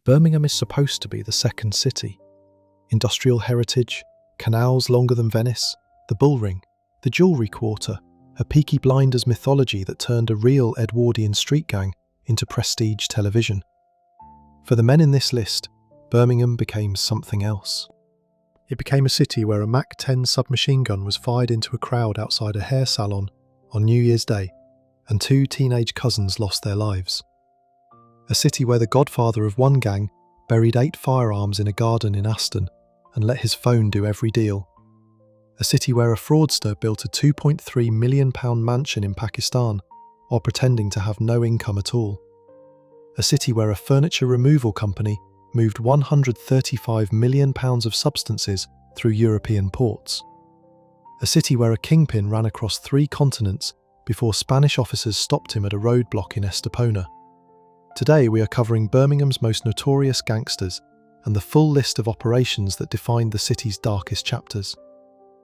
Birmingham is supposed to be the second city. Industrial heritage, canals longer than Venice, the bull ring, the jewellery quarter, a Peaky Blinders mythology that turned a real Edwardian street gang into prestige television. For the men in this list, Birmingham became something else. It became a city where a Mach-10 submachine gun was fired into a crowd outside a hair salon on New Year's Day, and 2 teenage cousins lost their lives. A city where the godfather of one gang buried 8 firearms in a garden in Aston and let his phone do every deal. A city where a fraudster built a £2.3 million mansion in Pakistan while pretending to have no income at all. A city where a furniture removal company moved £135 million of substances through European ports. A city where a kingpin ran across 3 continents before Spanish officers stopped him at a roadblock in Estepona. Today we are covering Birmingham's most notorious gangsters and the full list of operations that defined the city's darkest chapters.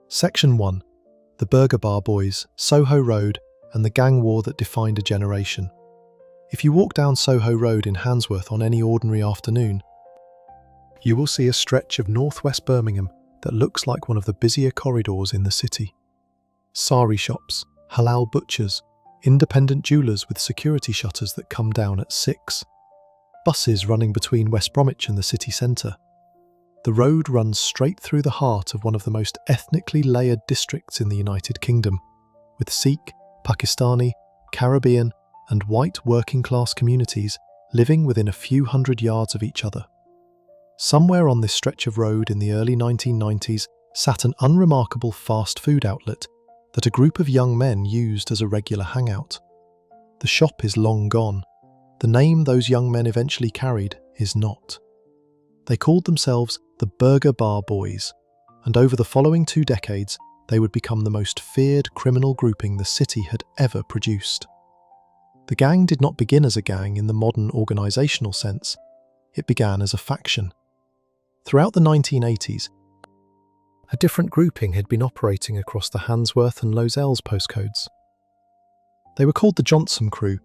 Section 1. The Burger Bar Boys, Soho Road and the gang war that defined a generation. If you walk down Soho Road in Handsworth on any ordinary afternoon, you will see a stretch of northwest Birmingham that looks like one of the busier corridors in the city. Sari shops, halal butchers, independent jewellers with security shutters that come down at 6. Buses running between West Bromwich and the city centre. The road runs straight through the heart of one of the most ethnically layered districts in the United Kingdom, with Sikh, Pakistani, Caribbean and white working-class communities living within a few hundred yards of each other. Somewhere on this stretch of road in the early 1990s sat an unremarkable fast food outlet that a group of young men used as a regular hangout. The shop is long gone. The name those young men eventually carried is not. They called themselves the Burger Bar Boys, and over the following 2 decades, they would become the most feared criminal grouping the city had ever produced. The gang did not begin as a gang in the modern organisational sense. It began as a faction. Throughout the 1980s, a different grouping had been operating across the Handsworth and Lozells postcodes. They were called the Johnson Crew,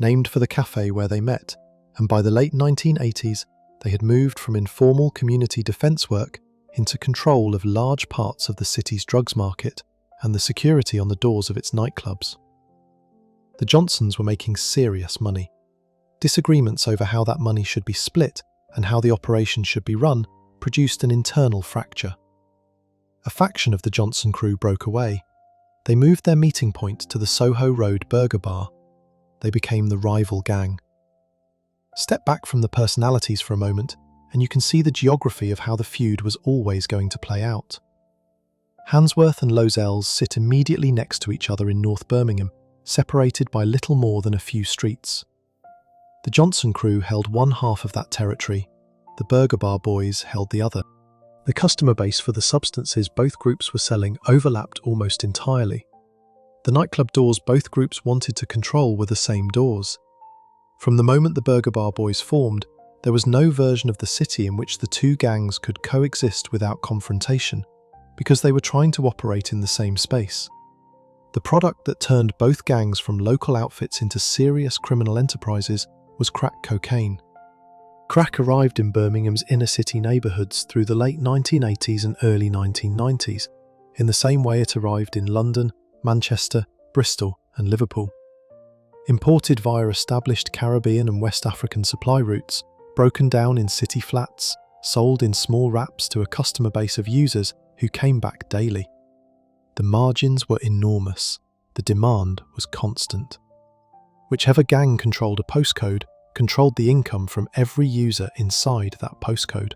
named for the cafe where they met, and by the late 1980s, they had moved from informal community defence work into control of large parts of the city's drugs market and the security on the doors of its nightclubs. The Johnsons were making serious money. Disagreements over how that money should be split and how the operation should be run produced an internal fracture. A faction of the Johnson Crew broke away. They moved their meeting point to the Soho Road Burger Bar. They became the rival gang. Step back from the personalities for a moment, and you can see the geography of how the feud was always going to play out. Handsworth and Lozells sit immediately next to each other in North Birmingham, separated by little more than a few streets. The Johnson Crew held one half of that territory. The Burger Bar Boys held the other. The customer base for the substances both groups were selling overlapped almost entirely. The nightclub doors both groups wanted to control were the same doors. From the moment the Burger Bar Boys formed, there was no version of the city in which the 2 gangs could coexist without confrontation, because they were trying to operate in the same space. The product that turned both gangs from local outfits into serious criminal enterprises was crack cocaine. Crack arrived in Birmingham's inner-city neighbourhoods through the late 1980s and early 1990s, in the same way it arrived in London, Manchester, Bristol and Liverpool. Imported via established Caribbean and West African supply routes, broken down in city flats, sold in small wraps to a customer base of users who came back daily. The margins were enormous, the demand was constant. Whichever gang controlled a postcode controlled the income from every user inside that postcode.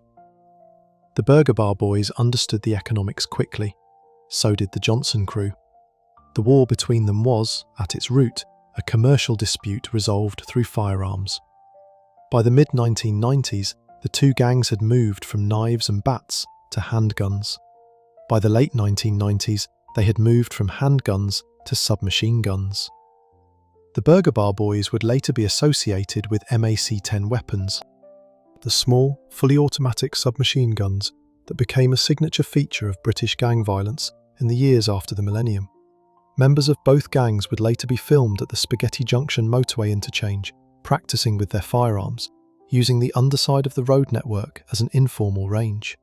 The Burger Bar Boys understood the economics quickly. So did the Johnson Crew. The war between them was, at its root, a commercial dispute resolved through firearms. By the mid-1990s, the 2 gangs had moved from knives and bats to handguns. By the late 1990s, they had moved from handguns to submachine guns. The Burger Bar Boys would later be associated with MAC-10 weapons, the small, fully automatic submachine guns that became a signature feature of British gang violence in the years after the millennium. Members of both gangs would later be filmed at the Spaghetti Junction motorway interchange, practicing with their firearms, using the underside of the road network as an informal range.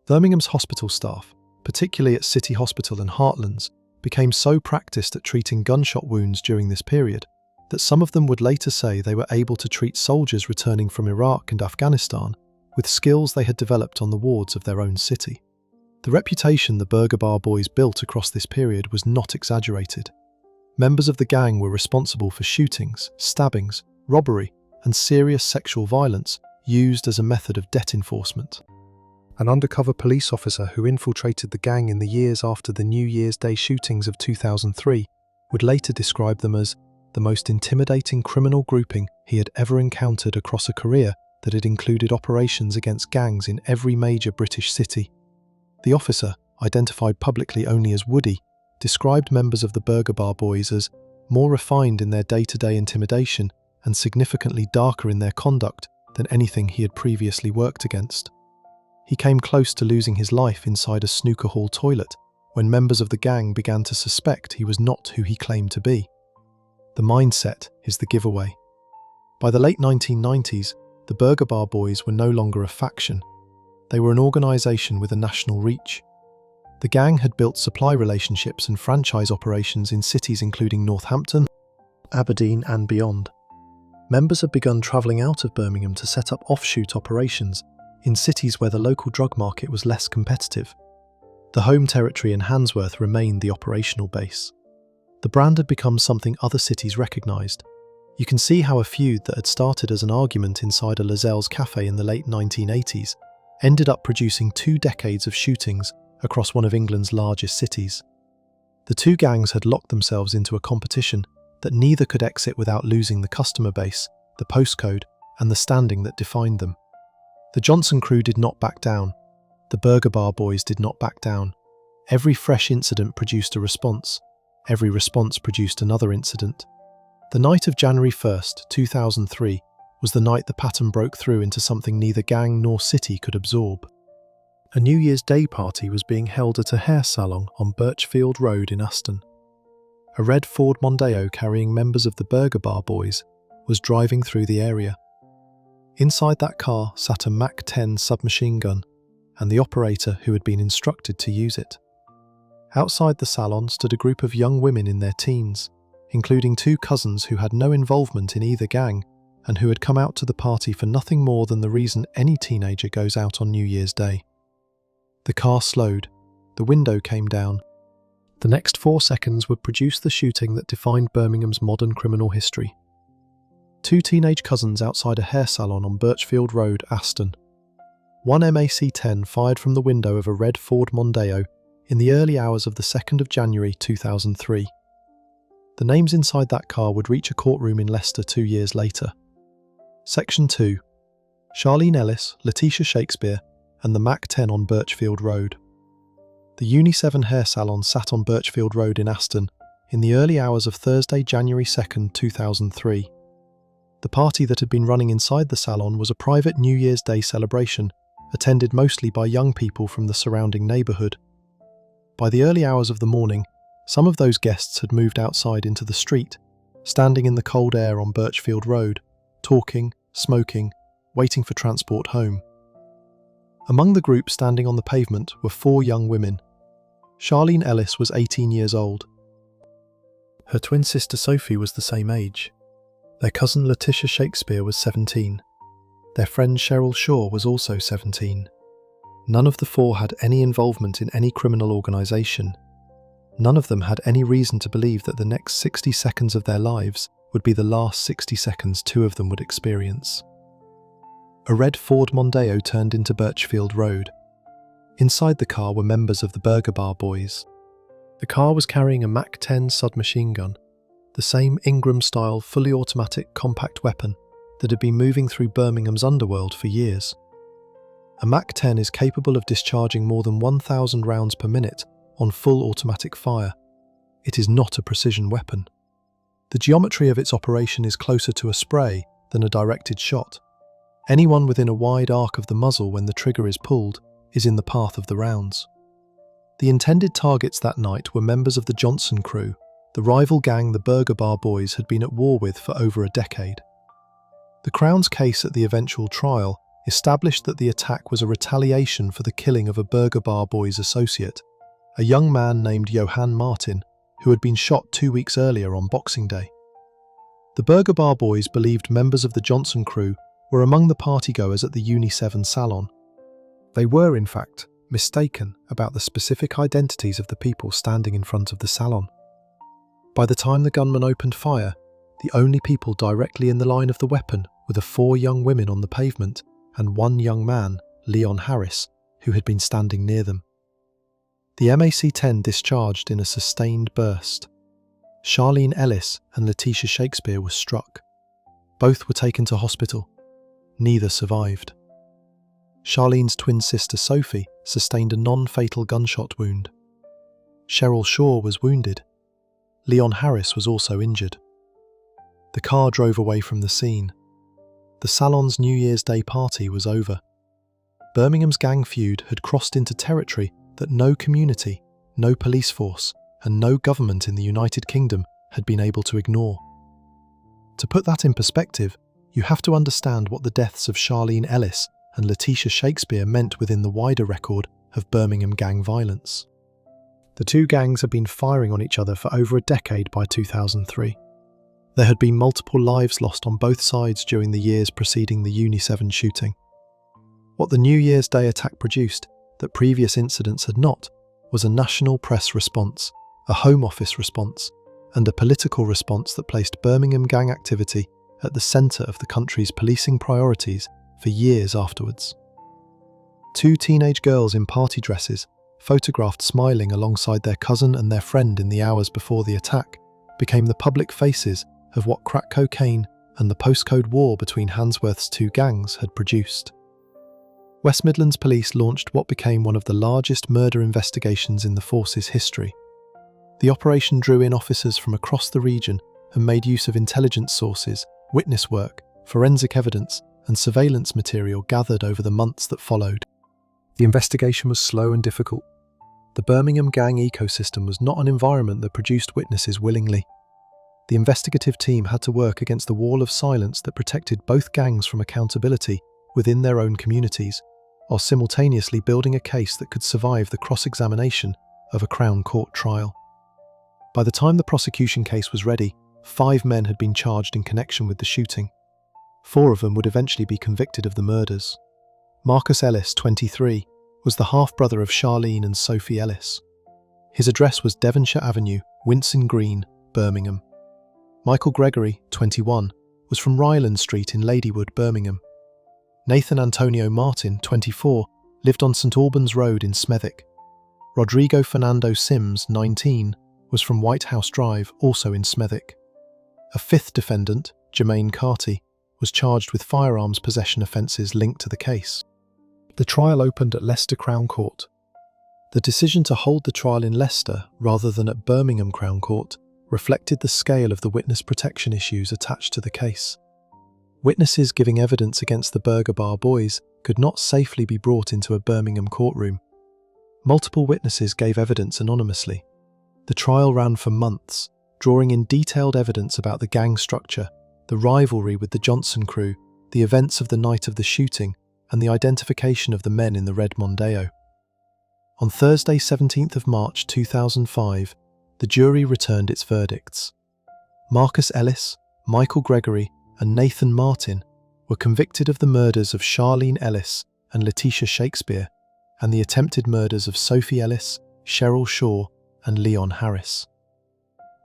Birmingham's hospital staff, particularly at City Hospital and Heartlands, became so practiced at treating gunshot wounds during this period that some of them would later say they were able to treat soldiers returning from Iraq and Afghanistan with skills they had developed on the wards of their own city. The reputation the Burger Bar Boys built across this period was not exaggerated. Members of the gang were responsible for shootings, stabbings, robbery, and serious sexual violence used as a method of debt enforcement. An undercover police officer who infiltrated the gang in the years after the New Year's Day shootings of 2003 would later describe them as the most intimidating criminal grouping he had ever encountered across a career that had included operations against gangs in every major British city. The officer, identified publicly only as Woody, described members of the Burger Bar Boys as more refined in their day-to-day intimidation and significantly darker in their conduct than anything he had previously worked against. He came close to losing his life inside a snooker hall toilet when members of the gang began to suspect he was not who he claimed to be. The mindset is the giveaway. By the late 1990s, the Burger Bar Boys were no longer a faction. They were an organisation with a national reach. The gang had built supply relationships and franchise operations in cities including Northampton, Aberdeen and beyond. Members had begun travelling out of Birmingham to set up offshoot operations in cities where the local drug market was less competitive. The home territory in Handsworth remained the operational base. The brand had become something other cities recognised. You can see how a feud that had started as an argument inside a Lazelle's cafe in the late 1980s ended up producing 2 decades of shootings across one of England's largest cities. The two gangs had locked themselves into a competition that neither could exit without losing the customer base, the postcode, and the standing that defined them. The Johnson crew did not back down. The Burger Bar Boys did not back down. Every fresh incident produced a response. Every response produced another incident. The night of January 1st, 2003, was the night the pattern broke through into something neither gang nor city could absorb. A New Year's Day party was being held at a hair salon on Birchfield Road in Aston. A red Ford Mondeo carrying members of the Burger Bar Boys was driving through the area. Inside that car sat a MAC-10 submachine gun and the operator who had been instructed to use it. Outside the salon stood a group of young women in their teens, including 2 cousins who had no involvement in either gang and who had come out to the party for nothing more than the reason any teenager goes out on New Year's Day. The car slowed. The window came down. The next 4 seconds would produce the shooting that defined Birmingham's modern criminal history. 2 teenage cousins outside a hair salon on Birchfield Road, Aston. One MAC-10 fired from the window of a red Ford Mondeo in the early hours of the 2nd of January 2003. The names inside that car would reach a courtroom in Leicester 2 years later. Section 2. Charlene Ellis, Letitia Shakespeare, and the MAC-10 on Birchfield Road. The Uni7 hair salon sat on Birchfield Road in Aston in the early hours of Thursday, January 2nd, 2003. The party that had been running inside the salon was a private New Year's Day celebration, attended mostly by young people from the surrounding neighbourhood. By the early hours of the morning, some of those guests had moved outside into the street, standing in the cold air on Birchfield Road, talking, smoking, waiting for transport home. Among the group standing on the pavement were 4 young women. Charlene Ellis was 18 years old. Her twin sister Sophie was the same age. Their cousin Letitia Shakespeare was 17. Their friend Cheryl Shaw was also 17. None of the 4 had any involvement in any criminal organisation. None of them had any reason to believe that the next 60 seconds of their lives would be the last 60 seconds 2 of them would experience. A red Ford Mondeo turned into Birchfield Road. Inside the car were members of the Burger Bar Boys. The car was carrying a MAC-10 submachine gun, the same Ingram-style fully automatic compact weapon that had been moving through Birmingham's underworld for years. A MAC-10 is capable of discharging more than 1,000 rounds per minute on full automatic fire. It is not a precision weapon. The geometry of its operation is closer to a spray than a directed shot. Anyone within a wide arc of the muzzle when the trigger is pulled is in the path of the rounds. The intended targets that night were members of the Johnson crew, the rival gang the Burger Bar Boys had been at war with for over a decade. The Crown's case at the eventual trial established that the attack was a retaliation for the killing of a Burger Bar Boys associate, a young man named Johann Martin, who had been shot 2 weeks earlier on Boxing Day. The Burger Bar Boys believed members of the Johnson crew were among the partygoers at the Uni 7 salon. They were, in fact, mistaken about the specific identities of the people standing in front of the salon. By the time the gunman opened fire, the only people directly in the line of the weapon were the 4 young women on the pavement and 1 young man, Leon Harris, who had been standing near them. The MAC-10 discharged in a sustained burst. Charlene Ellis and Letitia Shakespeare were struck. Both were taken to hospital. Neither survived. Charlene's twin sister Sophie sustained a non-fatal gunshot wound. Cheryl Shaw was wounded. Leon Harris was also injured. The car drove away from the scene. The salon's New Year's Day party was over. Birmingham's gang feud had crossed into territory that no community, no police force, and no government in the United Kingdom had been able to ignore. To put that in perspective, you have to understand what the deaths of Charlene Ellis and Letitia Shakespeare meant within the wider record of Birmingham gang violence. The two gangs had been firing on each other for over a decade by 2003. There had been multiple lives lost on both sides during the years preceding the Uni 7 shooting. What the New Year's Day attack produced, that previous incidents had not, was a national press response, a Home Office response, and a political response that placed Birmingham gang activity at the centre of the country's policing priorities for years afterwards. 2 teenage girls in party dresses, photographed smiling alongside their cousin and their friend in the hours before the attack, became the public faces of what crack cocaine and the postcode war between Handsworth's 2 gangs had produced. West Midlands Police launched what became one of the largest murder investigations in the force's history. The operation drew in officers from across the region and made use of intelligence sources, witness work, forensic evidence, and surveillance material gathered over the months that followed. The investigation was slow and difficult. The Birmingham gang ecosystem was not an environment that produced witnesses willingly. The investigative team had to work against the wall of silence that protected both gangs from accountability within their own communities, while simultaneously building a case that could survive the cross-examination of a Crown Court trial. By the time the prosecution case was ready, 5 men had been charged in connection with the shooting. 4 of them would eventually be convicted of the murders. Marcus Ellis, 23, was the half-brother of Charlene and Sophie Ellis. His address was Devonshire Avenue, Winson Green, Birmingham. Michael Gregory, 21, was from Ryland Street in Ladywood, Birmingham. Nathan Antonio Martin, 24, lived on St Albans Road in Smethwick. Rodrigo Fernando Sims, 19, was from White House Drive, also in Smethwick. A 5th defendant, Jermaine Carty, was charged with firearms possession offences linked to the case. The trial opened at Leicester Crown Court. The decision to hold the trial in Leicester rather than at Birmingham Crown Court reflected the scale of the witness protection issues attached to the case. Witnesses giving evidence against the Burger Bar Boys could not safely be brought into a Birmingham courtroom. Multiple witnesses gave evidence anonymously. The trial ran for months, drawing in detailed evidence about the gang structure, the rivalry with the Johnson crew, the events of the night of the shooting, and the identification of the men in the red Mondeo. On Thursday, 17th of March 2005, the jury returned its verdicts. Marcus Ellis, Michael Gregory, and Nathan Martin were convicted of the murders of Charlene Ellis and Letitia Shakespeare, and the attempted murders of Sophie Ellis, Cheryl Shaw, and Leon Harris.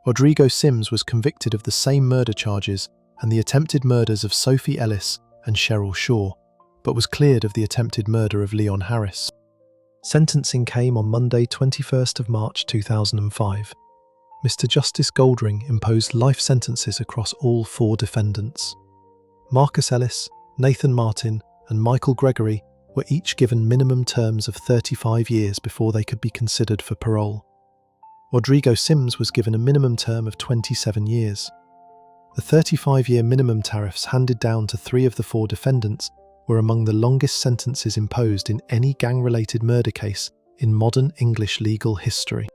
Rodrigo Sims was convicted of the same murder charges and the attempted murders of Sophie Ellis and Cheryl Shaw, but was cleared of the attempted murder of Leon Harris. Sentencing came on Monday, 21st of March 2005. Mr. Justice Goldring imposed life sentences across all 4 defendants. Marcus Ellis, Nathan Martin, and Michael Gregory were each given minimum terms of 35 years before they could be considered for parole. Rodrigo Sims was given a minimum term of 27 years. The 35-year minimum tariffs handed down to 3 of the 4 defendants were among the longest sentences imposed in any gang-related murder case in modern English legal history.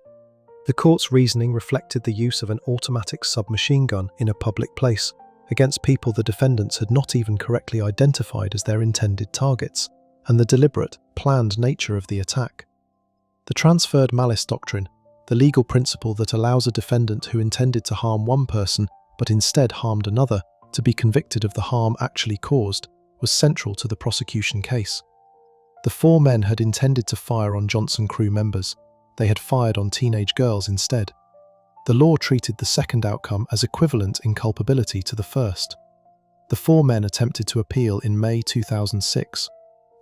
The court's reasoning reflected the use of an automatic submachine gun in a public place, against people the defendants had not even correctly identified as their intended targets, and the deliberate, planned nature of the attack. The transferred malice doctrine, the legal principle that allows a defendant who intended to harm one person but instead harmed another to be convicted of the harm actually caused, was central to the prosecution case. The four men had intended to fire on Johnson crew members. They had fired on teenage girls instead. The law treated the second outcome as equivalent in culpability to the first. The four men attempted to appeal in May 2006.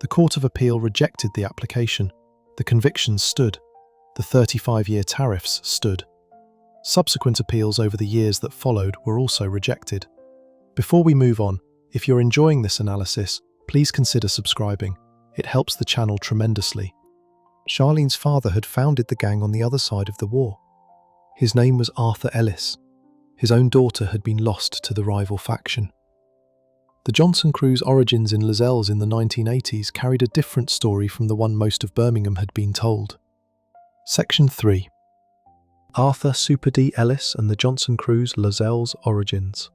The Court of Appeal rejected the application. The convictions stood. The 35-year tariffs stood. Subsequent appeals over the years that followed were also rejected. Before we move on, if you're enjoying this analysis, please consider subscribing. It helps the channel tremendously. Charlene's father had founded the gang on the other side of the war. His name was Arthur Ellis. His own daughter had been lost to the rival faction. The Johnson crew's origins in Lozells in the 1980s carried a different story from the one most of Birmingham had been told. Section 3. Arthur Super D. Ellis and the Johnson crew's Lozells origins.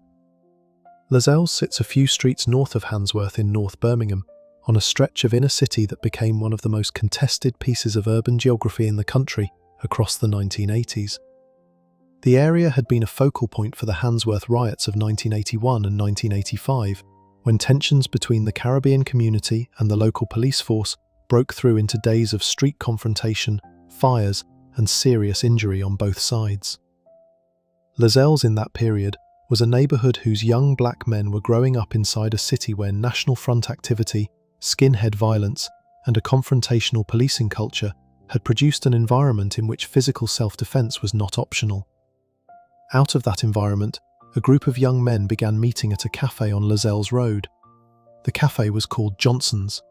Lozells sits a few streets north of Handsworth in North Birmingham, on a stretch of inner city that became one of the most contested pieces of urban geography in the country across the 1980s. The area had been a focal point for the Handsworth riots of 1981 and 1985, when tensions between the Caribbean community and the local police force broke through into days of street confrontation, fires, and serious injury on both sides. Lozells in that period was a neighbourhood whose young black men were growing up inside a city where National Front activity, skinhead violence, and a confrontational policing culture had produced an environment in which physical self-defence was not optional. Out of that environment, a group of young men began meeting at a cafe on Lozells Road. The cafe was called Johnson's.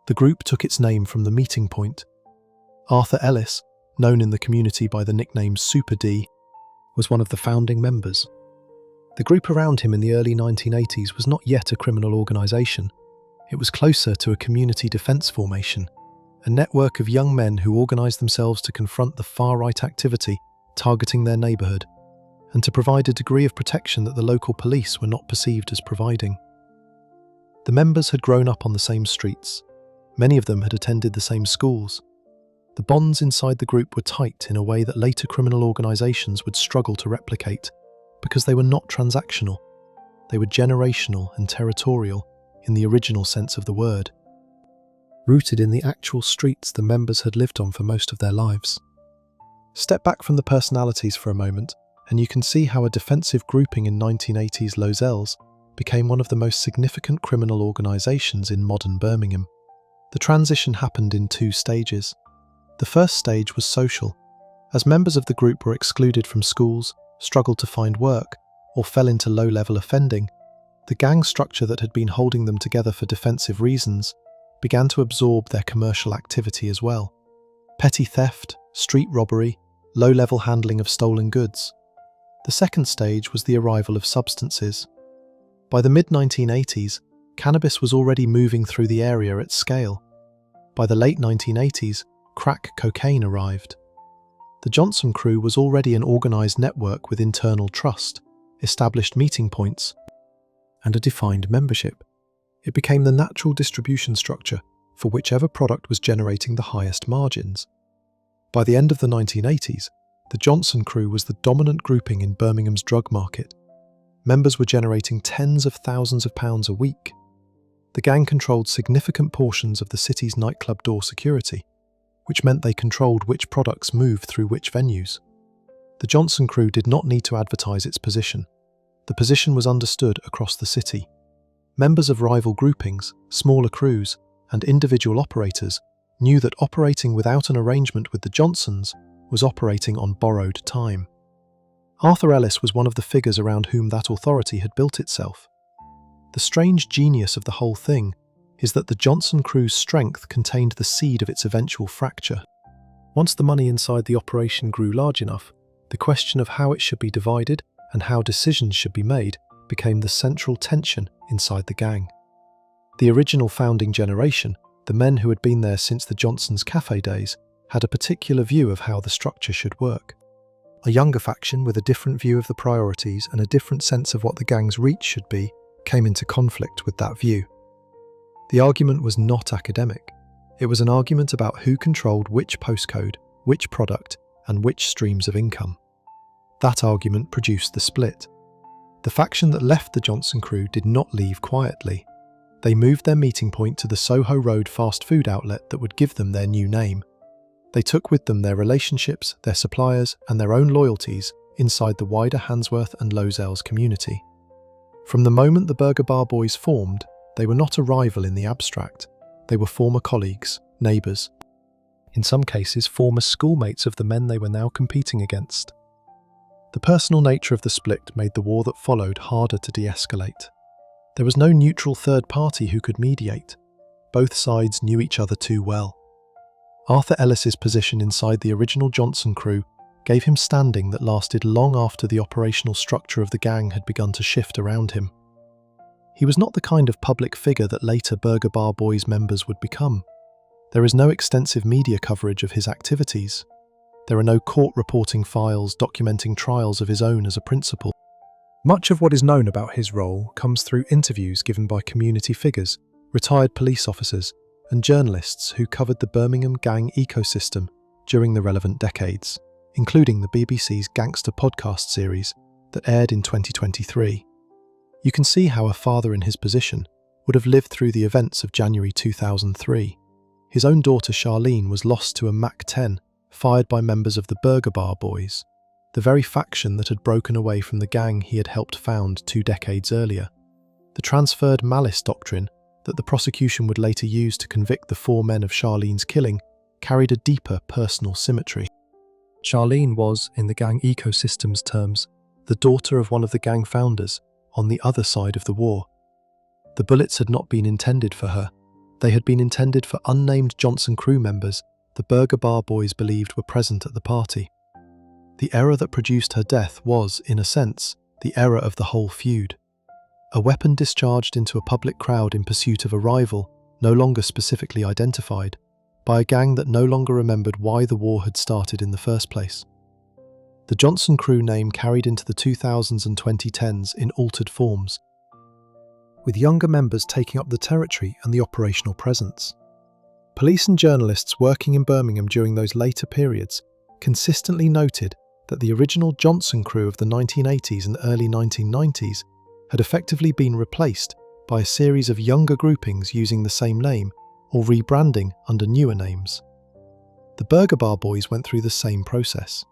The group took its name from the meeting point. Arthur Ellis, known in the community by the nickname Super D, was one of the founding members. The group around him in the early 1980s was not yet a criminal organisation. It was closer to a community defence formation, a network of young men who organised themselves to confront the far-right activity targeting their neighbourhood, and to provide a degree of protection that the local police were not perceived as providing. The members had grown up on the same streets. Many of them had attended the same schools. The bonds inside the group were tight in a way that later criminal organisations would struggle to replicate, because they were not transactional. They were generational and territorial in the original sense of the word, rooted in the actual streets the members had lived on for most of their lives. Step back from the personalities for a moment, and you can see how a defensive grouping in 1980s Lozells became one of the most significant criminal organisations in modern Birmingham. The transition happened in two stages. The first stage was social. As members of the group were excluded from schools, struggled to find work, or fell into low-level offending, the gang structure that had been holding them together for defensive reasons began to absorb their commercial activity as well. Petty theft, street robbery, low-level handling of stolen goods. The second stage was the arrival of substances. By the mid-1980s, cannabis was already moving through the area at scale. By the late 1980s, crack cocaine arrived. The Johnson crew was already an organised network with internal trust, established meeting points, and a defined membership. It became the natural distribution structure for whichever product was generating the highest margins. By the end of the 1980s, the Johnson crew was the dominant grouping in Birmingham's drug market. Members were generating tens of thousands of pounds a week. The gang controlled significant portions of the city's nightclub door security, which meant they controlled which products moved through which venues. The Johnson crew did not need to advertise its position. The position was understood across the city. Members of rival groupings, smaller crews, and individual operators knew that operating without an arrangement with the Johnsons was operating on borrowed time. Arthur Ellis was one of the figures around whom that authority had built itself. The strange genius of the whole thing is that the Johnson crew's strength contained the seed of its eventual fracture. Once the money inside the operation grew large enough, the question of how it should be divided and how decisions should be made became the central tension inside the gang. The original founding generation, the men who had been there since the Johnsons' cafe days, had a particular view of how the structure should work. A younger faction with a different view of the priorities and a different sense of what the gang's reach should be came into conflict with that view. The argument was not academic. It was an argument about who controlled which postcode, which product, and which streams of income. That argument produced the split. The faction that left the Johnson crew did not leave quietly. They moved their meeting point to the Soho Road fast food outlet that would give them their new name. They took with them their relationships, their suppliers, and their own loyalties inside the wider Handsworth and Lozells community. From the moment the Burger Bar Boys formed, they were not a rival in the abstract. They were former colleagues, neighbours, in some cases former schoolmates of the men they were now competing against. The personal nature of the split made the war that followed harder to de-escalate. There was no neutral third party who could mediate. Both sides knew each other too well. Arthur Ellis's position inside the original Johnson crew gave him standing that lasted long after the operational structure of the gang had begun to shift around him. He was not the kind of public figure that later Burger Bar Boys members would become. There is no extensive media coverage of his activities. There are no court reporting files documenting trials of his own as a principal. Much of what is known about his role comes through interviews given by community figures, retired police officers, and journalists who covered the Birmingham gang ecosystem during the relevant decades, including the BBC's Gangster podcast series that aired in 2023. You can see how a father in his position would have lived through the events of January 2003. His own daughter Charlene was lost to a MAC-10 fired by members of the Burger Bar Boys, the very faction that had broken away from the gang he had helped found 2 decades earlier. The transferred malice doctrine that the prosecution would later use to convict the 4 men of Charlene's killing carried a deeper personal symmetry. Charlene was, in the gang ecosystem's terms, the daughter of one of the gang founders on the other side of the war. The bullets had not been intended for her. They had been intended for unnamed Johnson crew members the Burger Bar Boys believed were present at the party. The error that produced her death was, in a sense, the error of the whole feud. A weapon discharged into a public crowd in pursuit of a rival, no longer specifically identified, by a gang that no longer remembered why the war had started in the first place. The Johnson crew name carried into the 2000s and 2010s in altered forms, with younger members taking up the territory and the operational presence. Police and journalists working in Birmingham during those later periods consistently noted that the original Johnson crew of the 1980s and early 1990s had effectively been replaced by a series of younger groupings using the same name or rebranding under newer names. The Burger Bar Boys went through the same process.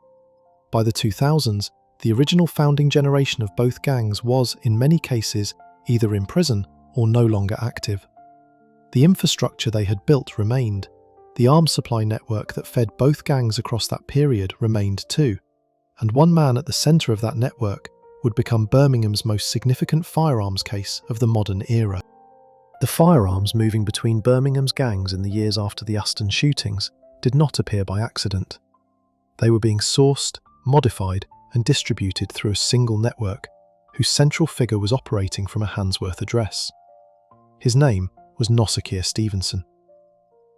By the 2000s, the original founding generation of both gangs was, in many cases, either in prison or no longer active. The infrastructure they had built remained. The arms supply network that fed both gangs across that period remained too, and one man at the centre of that network would become Birmingham's most significant firearms case of the modern era. The firearms moving between Birmingham's gangs in the years after the Aston shootings did not appear by accident. They were being sourced, modified, and distributed through a single network, whose central figure was operating from a Handsworth address. His name was Notorious Stevenson.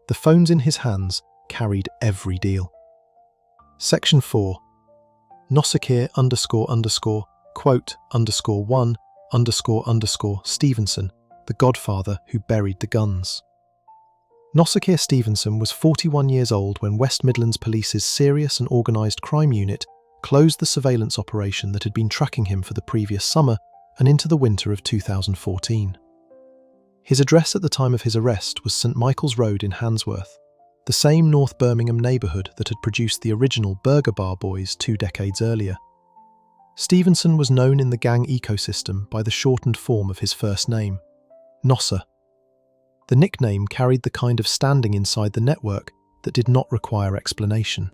The phones in his hands carried every deal. Section 4. Nosikir __1_Stevenson, the godfather who buried the guns. Nosikir Stevenson was 41 years old when West Midlands Police's Serious and Organised Crime Unit closed the surveillance operation that had been tracking him for the previous summer and into the winter of 2014. His address at the time of his arrest was St Michael's Road in Handsworth, the same North Birmingham neighbourhood that had produced the original Burger Bar Boys 2 decades earlier. Stevenson was known in the gang ecosystem by the shortened form of his first name, Nossa. The nickname carried the kind of standing inside the network that did not require explanation.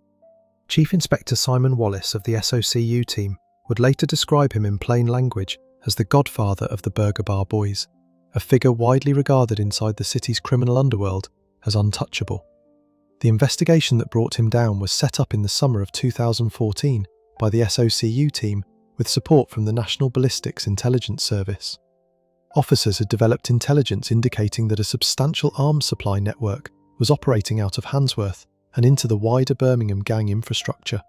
Chief Inspector Simon Wallace of the SOCU team would later describe him in plain language as the godfather of the Burger Bar Boys, a figure widely regarded inside the city's criminal underworld as untouchable. The investigation that brought him down was set up in the summer of 2014 by the SOCU team with support from the National Ballistics Intelligence Service. Officers had developed intelligence indicating that a substantial arms supply network was operating out of Handsworth and into the wider Birmingham gang infrastructure.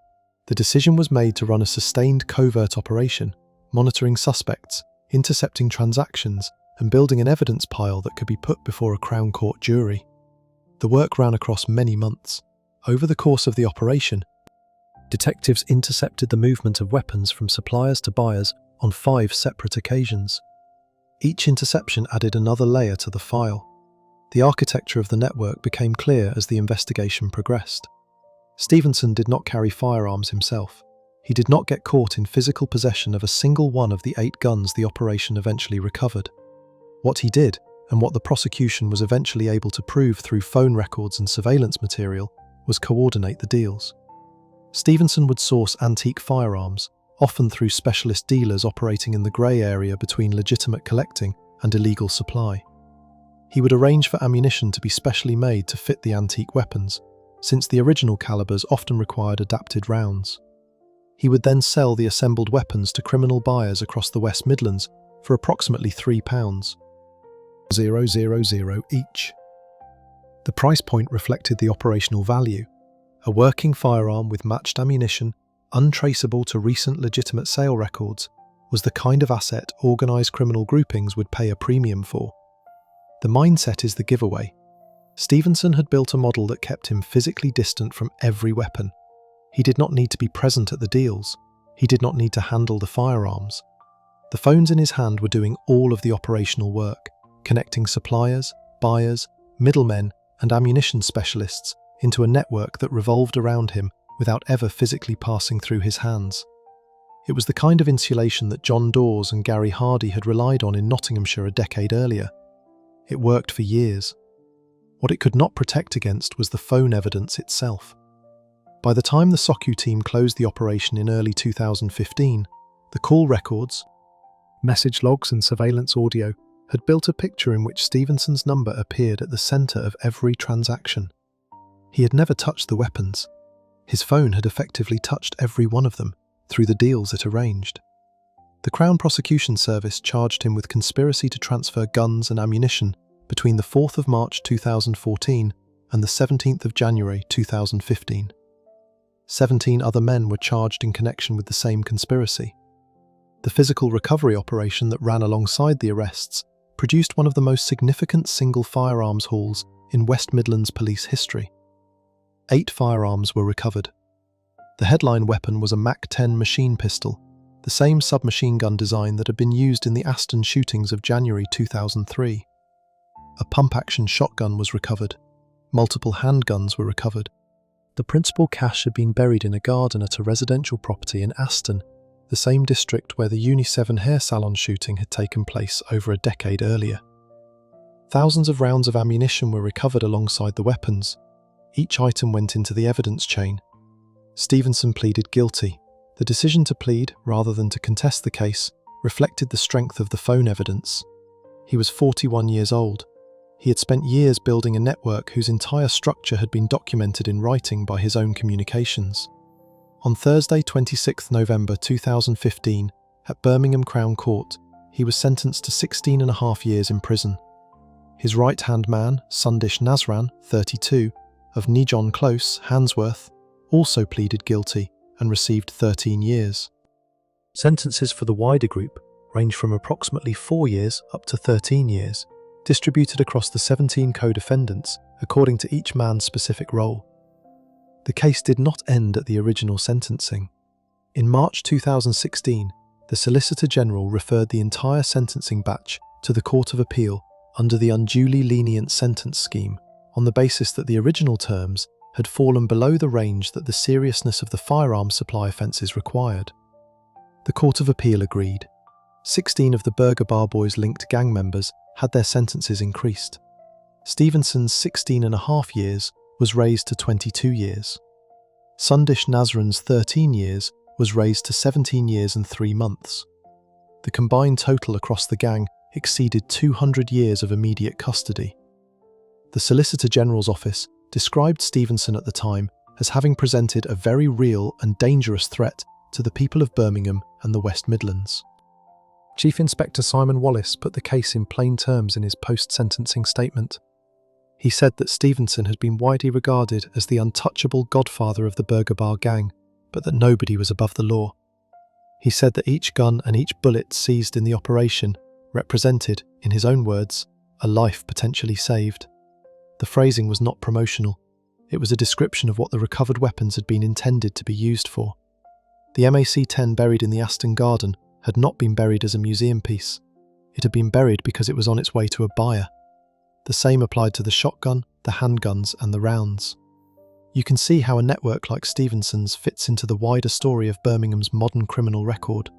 The decision was made to run a sustained covert operation, monitoring suspects, intercepting transactions, and building an evidence pile that could be put before a Crown Court jury. The work ran across many months. Over the course of the operation, detectives intercepted the movement of weapons from suppliers to buyers on 5 separate occasions. Each interception added another layer to the file. The architecture of the network became clear as the investigation progressed. Stevenson did not carry firearms himself. He did not get caught in physical possession of a single one of the 8 guns the operation eventually recovered. What he did, and what the prosecution was eventually able to prove through phone records and surveillance material, was coordinate the deals. Stevenson would source antique firearms, often through specialist dealers operating in the grey area between legitimate collecting and illegal supply. He would arrange for ammunition to be specially made to fit the antique weapons, since the original calibers often required adapted rounds. He would then sell the assembled weapons to criminal buyers across the West Midlands for approximately £3,000 each. The price point reflected the operational value. A working firearm with matched ammunition, untraceable to recent legitimate sale records, was the kind of asset organised criminal groupings would pay a premium for. The mindset is the giveaway. Stevenson had built a model that kept him physically distant from every weapon. He did not need to be present at the deals. He did not need to handle the firearms. The phones in his hand were doing all of the operational work, connecting suppliers, buyers, middlemen, and ammunition specialists into a network that revolved around him without ever physically passing through his hands. It was the kind of insulation that John Dawes and Gary Hardy had relied on in Nottinghamshire a decade earlier. It worked for years. What it could not protect against was the phone evidence itself. By the time the SOCU team closed the operation in early 2015, the call records, message logs and surveillance audio had built a picture in which Stevenson's number appeared at the centre of every transaction. He had never touched the weapons. His phone had effectively touched every one of them through the deals it arranged. The Crown Prosecution Service charged him with conspiracy to transfer guns and ammunition between the 4th of March 2014 and the 17th of January 2015. 17 other men were charged in connection with the same conspiracy. The physical recovery operation that ran alongside the arrests produced one of the most significant single firearms hauls in West Midlands police history. 8 firearms were recovered. The headline weapon was a Mac-10 machine pistol, the same submachine gun design that had been used in the Aston shootings of January 2003. A pump-action shotgun was recovered. Multiple handguns were recovered. The principal cash had been buried in a garden at a residential property in Aston, the same district where the Uni7 hair salon shooting had taken place over a decade earlier. Thousands of rounds of ammunition were recovered alongside the weapons. Each item went into the evidence chain. Stevenson pleaded guilty. The decision to plead, rather than to contest the case, reflected the strength of the phone evidence. He was 41 years old. He had spent years building a network whose entire structure had been documented in writing by his own communications. On Thursday, 26 November 2015, at Birmingham Crown Court, he was sentenced to 16.5 years in prison. His right-hand man, Sundish Nazran, 32, of Nejon Close, Handsworth, also pleaded guilty and received 13 years. Sentences for the wider group range from approximately 4 years up to 13 years, distributed across the 17 co-defendants according to each man's specific role. The case did not end at the original sentencing. In March 2016, the Solicitor General referred the entire sentencing batch to the Court of Appeal under the unduly lenient sentence scheme, on the basis that the original terms had fallen below the range that the seriousness of the firearms supply offences required. The Court of Appeal agreed. 16 of the Burger Bar Boys linked gang members had their sentences increased. Stevenson's 16.5 years was raised to 22 years. Sundish Nazran's 13 years was raised to 17 years and 3 months. The combined total across the gang exceeded 200 years of immediate custody. The Solicitor General's office described Stevenson at the time as having presented a very real and dangerous threat to the people of Birmingham and the West Midlands. Chief Inspector Simon Wallace put the case in plain terms in his post-sentencing statement. He said that Stevenson had been widely regarded as the untouchable godfather of the Burger Bar gang, but that nobody was above the law. He said that each gun and each bullet seized in the operation represented, in his own words, a life potentially saved. The phrasing was not promotional. It was a description of what the recovered weapons had been intended to be used for. The MAC-10 buried in the Aston Garden had not been buried as a museum piece. It had been buried because it was on its way to a buyer. The same applied to the shotgun, the handguns, and the rounds. You can see how a network like Stevenson's fits into the wider story of Birmingham's modern criminal record.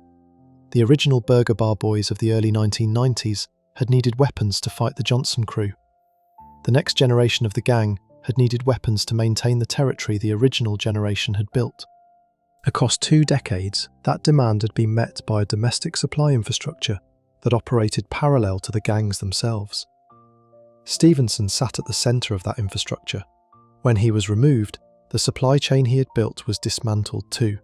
The original burger bar boys of the early 1990s had needed weapons to fight the Johnson crew. The next generation of the gang had needed weapons to maintain the territory the original generation had built. Across 2 decades, that demand had been met by a domestic supply infrastructure that operated parallel to the gangs themselves. Stevenson sat at the centre of that infrastructure. When he was removed, the supply chain he had built was dismantled too.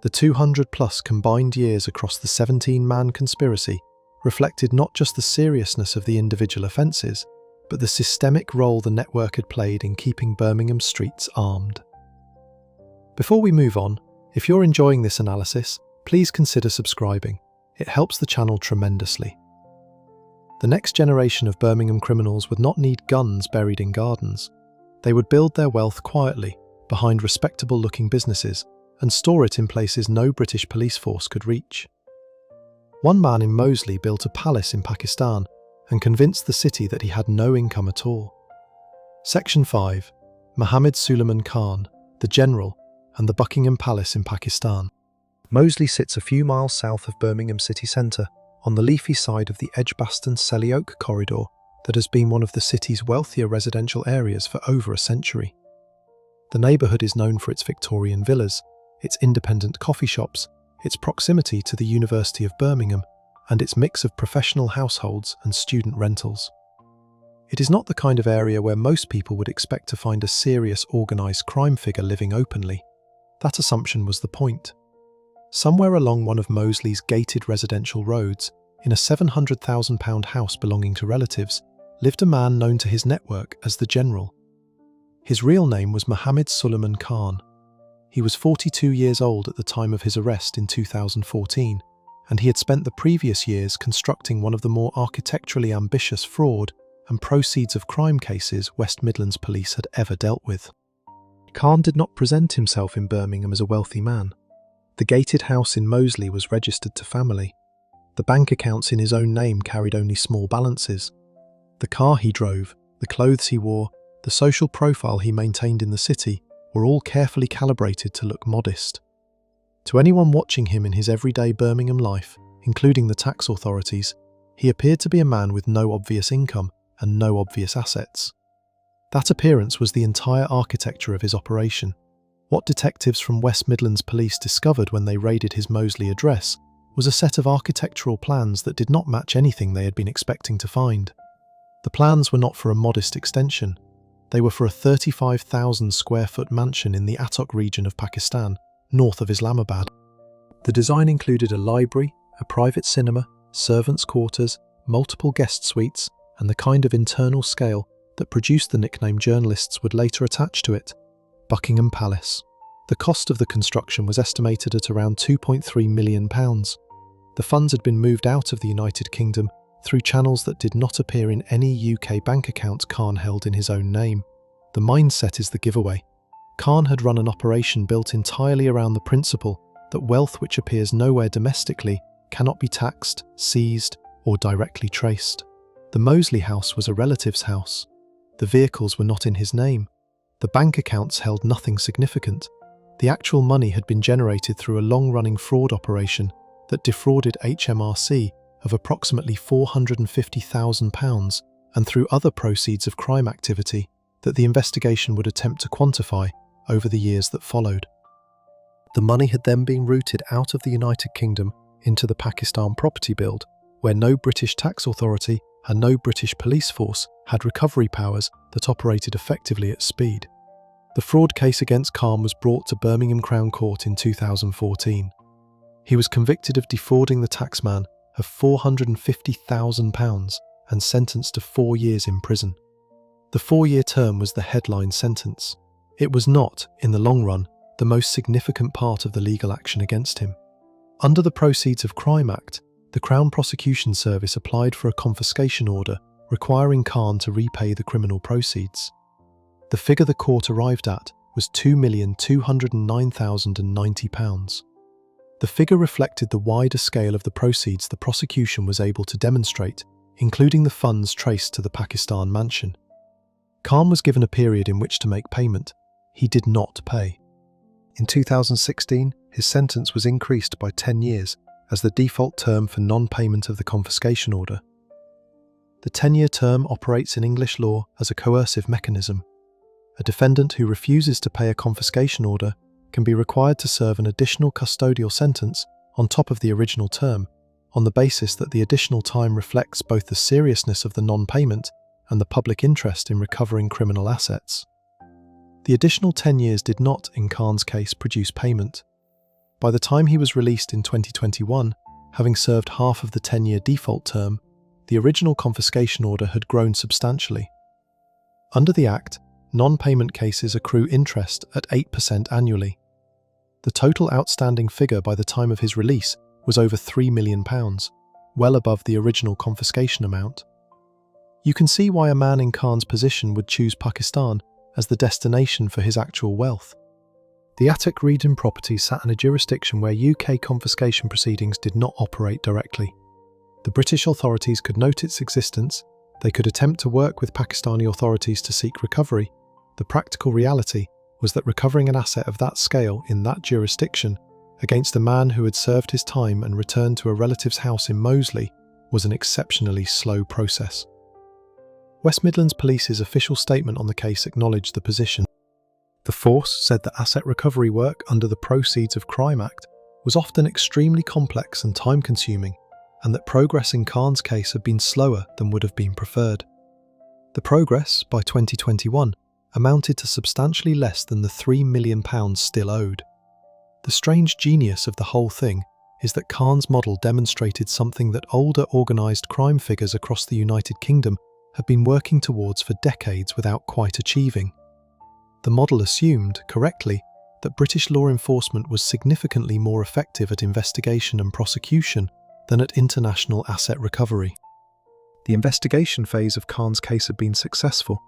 The 200-plus combined years across the 17-man conspiracy reflected not just the seriousness of the individual offences, but the systemic role the network had played in keeping Birmingham streets armed. Before we move on, if you're enjoying this analysis, please consider subscribing. It helps the channel tremendously. The next generation of Birmingham criminals would not need guns buried in gardens. They would build their wealth quietly, behind respectable-looking businesses, and store it in places no British police force could reach. One man in Moseley built a palace in Pakistan and convinced the city that he had no income at all. Section 5. Muhammad Suleiman Khan, the General, and the Buckingham Palace in Pakistan. Moseley sits a few miles south of Birmingham city centre, on the leafy side of the Edgbaston-Selly Oak corridor that has been one of the city's wealthier residential areas for over a century. The neighbourhood is known for its Victorian villas, its independent coffee shops, its proximity to the University of Birmingham, and its mix of professional households and student rentals. It is not the kind of area where most people would expect to find a serious organised crime figure living openly. That assumption was the point. Somewhere along one of Moseley's gated residential roads, in a £700,000 house belonging to relatives, lived a man known to his network as the General. His real name was Muhammad Suleiman Khan. He was 42 years old at the time of his arrest in 2014, and he had spent the previous years constructing one of the more architecturally ambitious fraud and proceeds of crime cases West Midlands police had ever dealt with. Khan did not present himself in Birmingham as a wealthy man. The gated house in Moseley was registered to family. The bank accounts in his own name carried only small balances. The car he drove, the clothes he wore, the social profile he maintained in the city were all carefully calibrated to look modest. To anyone watching him in his everyday Birmingham life, including the tax authorities, he appeared to be a man with no obvious income and no obvious assets. That appearance was the entire architecture of his operation. What detectives from West Midlands Police discovered when they raided his Moseley address was a set of architectural plans that did not match anything they had been expecting to find. The plans were not for a modest extension. They were for a 35,000 square foot mansion in the Attock region of Pakistan, north of Islamabad. The design included a library, a private cinema, servants' quarters, multiple guest suites, and the kind of internal scale that produced the nickname journalists would later attach to it, Buckingham Palace. The cost of the construction was estimated at around £2.3 million. The funds had been moved out of the United Kingdom through channels that did not appear in any UK bank account Khan held in his own name. The mindset is the giveaway. Khan had run an operation built entirely around the principle that wealth which appears nowhere domestically cannot be taxed, seized, or directly traced. The Moseley house was a relative's house. The vehicles were not in his name. The bank accounts held nothing significant. The actual money had been generated through a long-running fraud operation that defrauded HMRC of approximately £450,000 and through other proceeds of crime activity that the investigation would attempt to quantify over the years that followed. The money had then been routed out of the United Kingdom into the Pakistan property build, where no British tax authority and no British police force had recovery powers that operated effectively at speed. The fraud case against Khan was brought to Birmingham Crown Court in 2014. He was convicted of defrauding the taxman of £450,000 and sentenced to 4 years in prison. The 4-year term was the headline sentence. It was not, in the long run, the most significant part of the legal action against him. Under the Proceeds of Crime Act, the Crown Prosecution Service applied for a confiscation order requiring Khan to repay the criminal proceeds. The figure the court arrived at was £2,209,090. The figure reflected the wider scale of the proceeds the prosecution was able to demonstrate, including the funds traced to the Pakistan mansion. Khan was given a period in which to make payment. He did not pay. In 2016, his sentence was increased by 10 years as the default term for non-payment of the confiscation order. The 10-year term operates in English law as a coercive mechanism. A defendant who refuses to pay a confiscation order can be required to serve an additional custodial sentence on top of the original term, on the basis that the additional time reflects both the seriousness of the non-payment and the public interest in recovering criminal assets. The additional 10 years did not, in Khan's case, produce payment. By the time he was released in 2021, having served half of the 10-year default term, the original confiscation order had grown substantially. Under the Act, non-payment cases accrue interest at 8% annually. The total outstanding figure by the time of his release was over £3 million, well above the original confiscation amount. You can see why a man in Khan's position would choose Pakistan as the destination for his actual wealth. The Attic Region property sat in a jurisdiction where UK confiscation proceedings did not operate directly. The British authorities could note its existence, they could attempt to work with Pakistani authorities to seek recovery. The practical reality was that recovering an asset of that scale in that jurisdiction against a man who had served his time and returned to a relative's house in Moseley was an exceptionally slow process. West Midlands Police's official statement on the case acknowledged the position. The force said that asset recovery work under the Proceeds of Crime Act was often extremely complex and time-consuming, and that progress in Khan's case had been slower than would have been preferred. The progress, by 2021, amounted to substantially less than the £3 million still owed. The strange genius of the whole thing is that Khan's model demonstrated something that older organised crime figures across the United Kingdom had been working towards for decades without quite achieving. The model assumed, correctly, that British law enforcement was significantly more effective at investigation and prosecution than at international asset recovery. The investigation phase of Khan's case had been successful.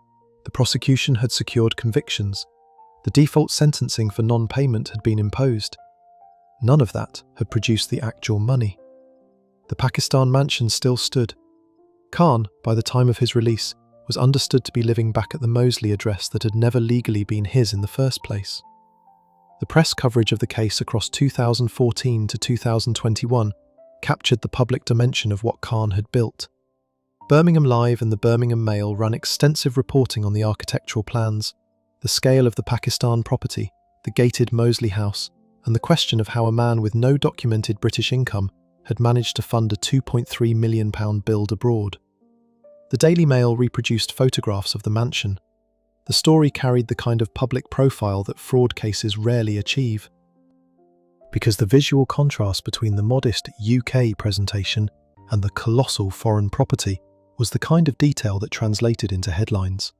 The prosecution had secured convictions. The default sentencing for non-payment had been imposed. None of that had produced the actual money. The Pakistan mansion still stood. Khan, by the time of his release, was understood to be living back at the Moseley address that had never legally been his in the first place. The press coverage of the case across 2014 to 2021 captured the public dimension of what Khan had built. Birmingham Live and the Birmingham Mail ran extensive reporting on the architectural plans, the scale of the Pakistan property, the gated Moseley house, and the question of how a man with no documented British income had managed to fund a £2.3 million build abroad. The Daily Mail reproduced photographs of the mansion. The story carried the kind of public profile that fraud cases rarely achieve. Because the visual contrast between the modest UK presentation and the colossal foreign property was the kind of detail that translated into headlines.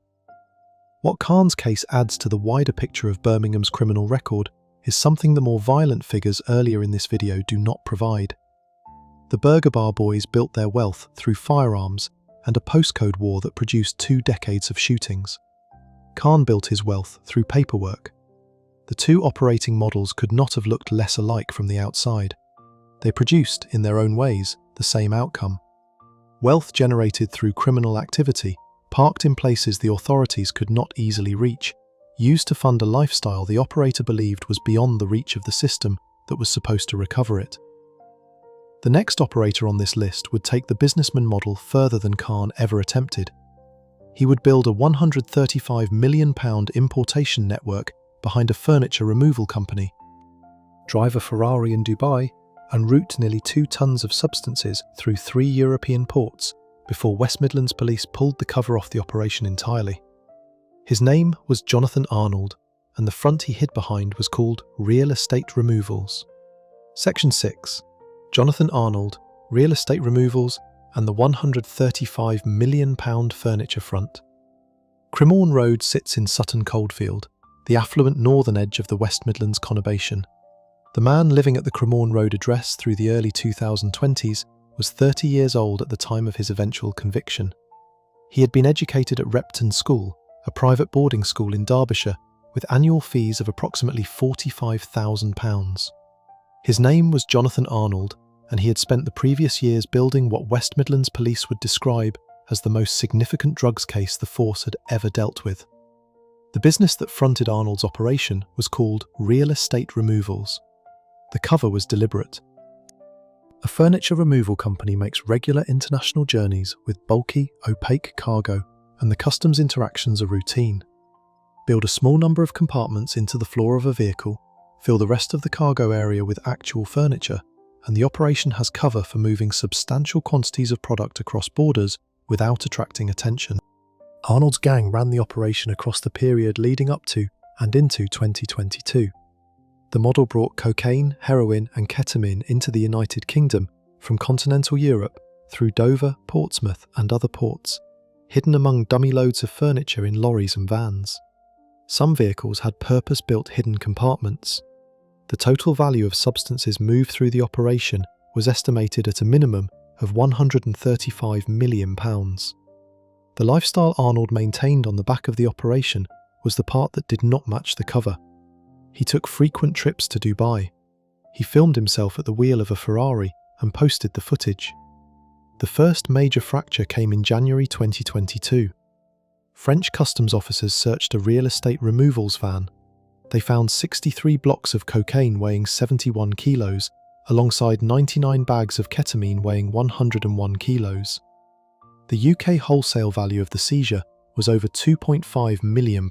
What Khan's case adds to the wider picture of Birmingham's criminal record is something the more violent figures earlier in this video do not provide. The Burger Bar boys built their wealth through firearms and a postcode war that produced 2 decades of shootings. Khan built his wealth through paperwork. The two operating models could not have looked less alike from the outside. They produced, in their own ways, the same outcome. Wealth generated through criminal activity, parked in places the authorities could not easily reach, used to fund a lifestyle the operator believed was beyond the reach of the system that was supposed to recover it. The next operator on this list would take the businessman model further than Khan ever attempted. He would build a £135 million importation network behind a furniture removal company, drive a Ferrari in Dubai, and route nearly 2 tons of substances through 3 European ports before West Midlands Police pulled the cover off the operation entirely. His name was Jonathan Arnold, and the front he hid behind was called Real Estate Removals. Section 6. Jonathan Arnold, Real Estate Removals, and the £135 million furniture front. Cremorne Road sits in Sutton Coldfield, the affluent northern edge of the West Midlands conurbation. The man living at the Cremorne Road address through the early 2020s was 30 years old at the time of his eventual conviction. He had been educated at Repton School, a private boarding school in Derbyshire, with annual fees of approximately £45,000. His name was Jonathan Arnold, and he had spent the previous years building what West Midlands Police would describe as the most significant drugs case the force had ever dealt with. The business that fronted Arnold's operation was called Real Estate Removals. The cover was deliberate. A furniture removal company makes regular international journeys with bulky, opaque cargo, and the customs interactions are routine. Build a small number of compartments into the floor of a vehicle, fill the rest of the cargo area with actual furniture, and the operation has cover for moving substantial quantities of product across borders without attracting attention. Arnold's gang ran the operation across the period leading up to and into 2022. The model brought cocaine, heroin and ketamine into the United Kingdom from continental Europe through Dover, Portsmouth and other ports, hidden among dummy loads of furniture in lorries and vans. Some vehicles had purpose-built hidden compartments. The total value of substances moved through the operation was estimated at a minimum of £135 million. The lifestyle Arnold maintained on the back of the operation was the part that did not match the cover. He took frequent trips to Dubai. He filmed himself at the wheel of a Ferrari and posted the footage. The first major fracture came in January 2022. French customs officers searched a real estate removals van. They found 63 blocks of cocaine weighing 71 kilos, alongside 99 bags of ketamine weighing 101 kilos. The UK wholesale value of the seizure was over £2.5 million.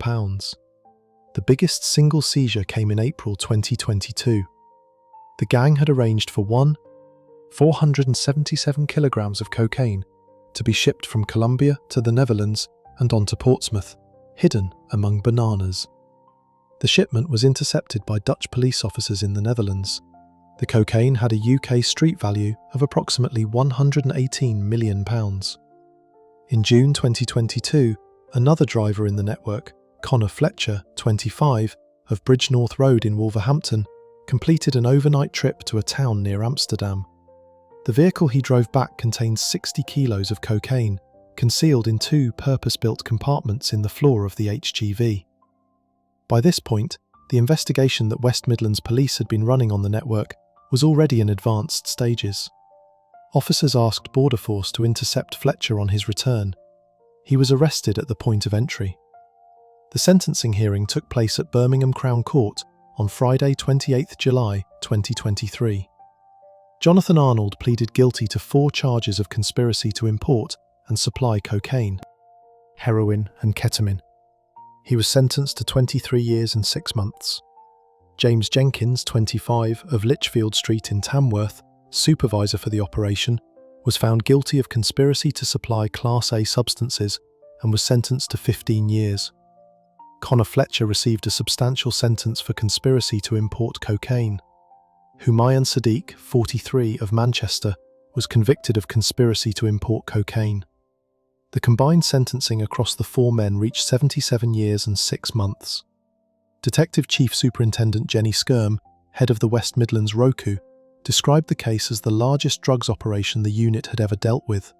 The biggest single seizure came in April 2022. The gang had arranged for 477 kilograms of cocaine to be shipped from Colombia to the Netherlands and on to Portsmouth, hidden among bananas. The shipment was intercepted by Dutch police officers in the Netherlands. The cocaine had a UK street value of approximately £118 million. In June 2022, another driver in the network, Connor Fletcher, 25, of Bridgenorth Road in Wolverhampton, completed an overnight trip to a town near Amsterdam. The vehicle he drove back contained 60 kilos of cocaine, concealed in 2 purpose-built compartments in the floor of the HGV. By this point, the investigation that West Midlands Police had been running on the network was already in advanced stages. Officers asked Border Force to intercept Fletcher on his return. He was arrested at the point of entry. The sentencing hearing took place at Birmingham Crown Court on Friday, 28 July 2023. Jonathan Arnold pleaded guilty to 4 charges of conspiracy to import and supply cocaine, heroin and ketamine. He was sentenced to 23 years and 6 months. James Jenkins, 25, of Lichfield Street in Tamworth, supervisor for the operation, was found guilty of conspiracy to supply Class A substances and was sentenced to 15 years. Connor Fletcher received a substantial sentence for conspiracy to import cocaine. Humayun Sadiq, 43, of Manchester, was convicted of conspiracy to import cocaine. The combined sentencing across the 4 men reached 77 years and 6 months. Detective Chief Superintendent Jenny Skirm, head of the West Midlands ROCU, described the case as the largest drugs operation the unit had ever dealt with.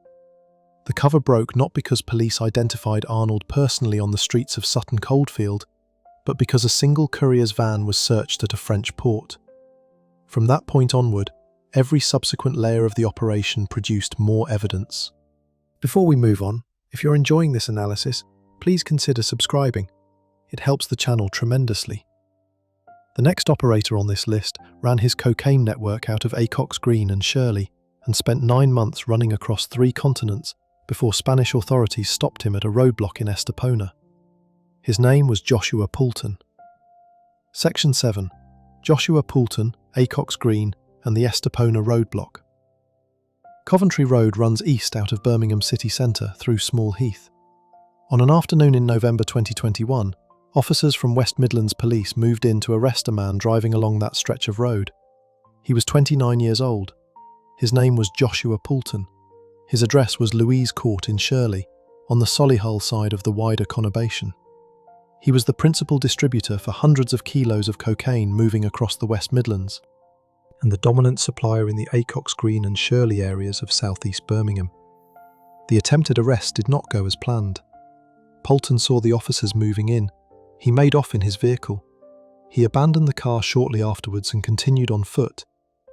The cover broke not because police identified Arnold personally on the streets of Sutton Coldfield, but because a single courier's van was searched at a French port. From that point onward, every subsequent layer of the operation produced more evidence. Before we move on, if you're enjoying this analysis, please consider subscribing. It helps the channel tremendously. The next operator on this list ran his cocaine network out of Acox Green and Shirley and spent 9 months running across 3 continents before Spanish authorities stopped him at a roadblock in Estepona. His name was Joshua Poulton. Section 7. Joshua Poulton, Acox Green and the Estepona roadblock. Coventry Road runs east out of Birmingham city centre through Small Heath. On an afternoon in November 2021, officers from West Midlands Police moved in to arrest a man driving along that stretch of road. He was 29 years old. His name was Joshua Poulton. His address was Louise Court in Shirley, on the Solihull side of the wider conurbation. He was the principal distributor for hundreds of kilos of cocaine moving across the West Midlands, and the dominant supplier in the Acox Green and Shirley areas of southeast Birmingham. The attempted arrest did not go as planned. Poulton saw the officers moving in. He made off in his vehicle. He abandoned the car shortly afterwards and continued on foot,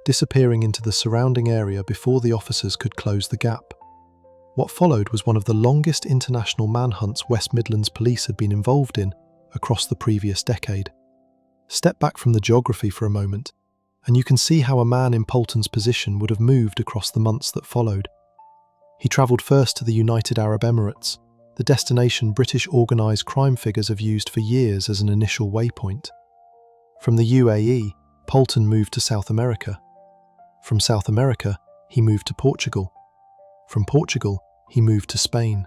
disappearing into the surrounding area before the officers could close the gap. What followed was one of the longest international manhunts West Midlands police had been involved in across the previous decade. Step back from the geography for a moment, and you can see how a man in Poulton's position would have moved across the months that followed. He travelled first to the United Arab Emirates, the destination British organised crime figures have used for years as an initial waypoint. From the UAE, Poulton moved to South America. From South America, he moved to Portugal. From Portugal, he moved to Spain.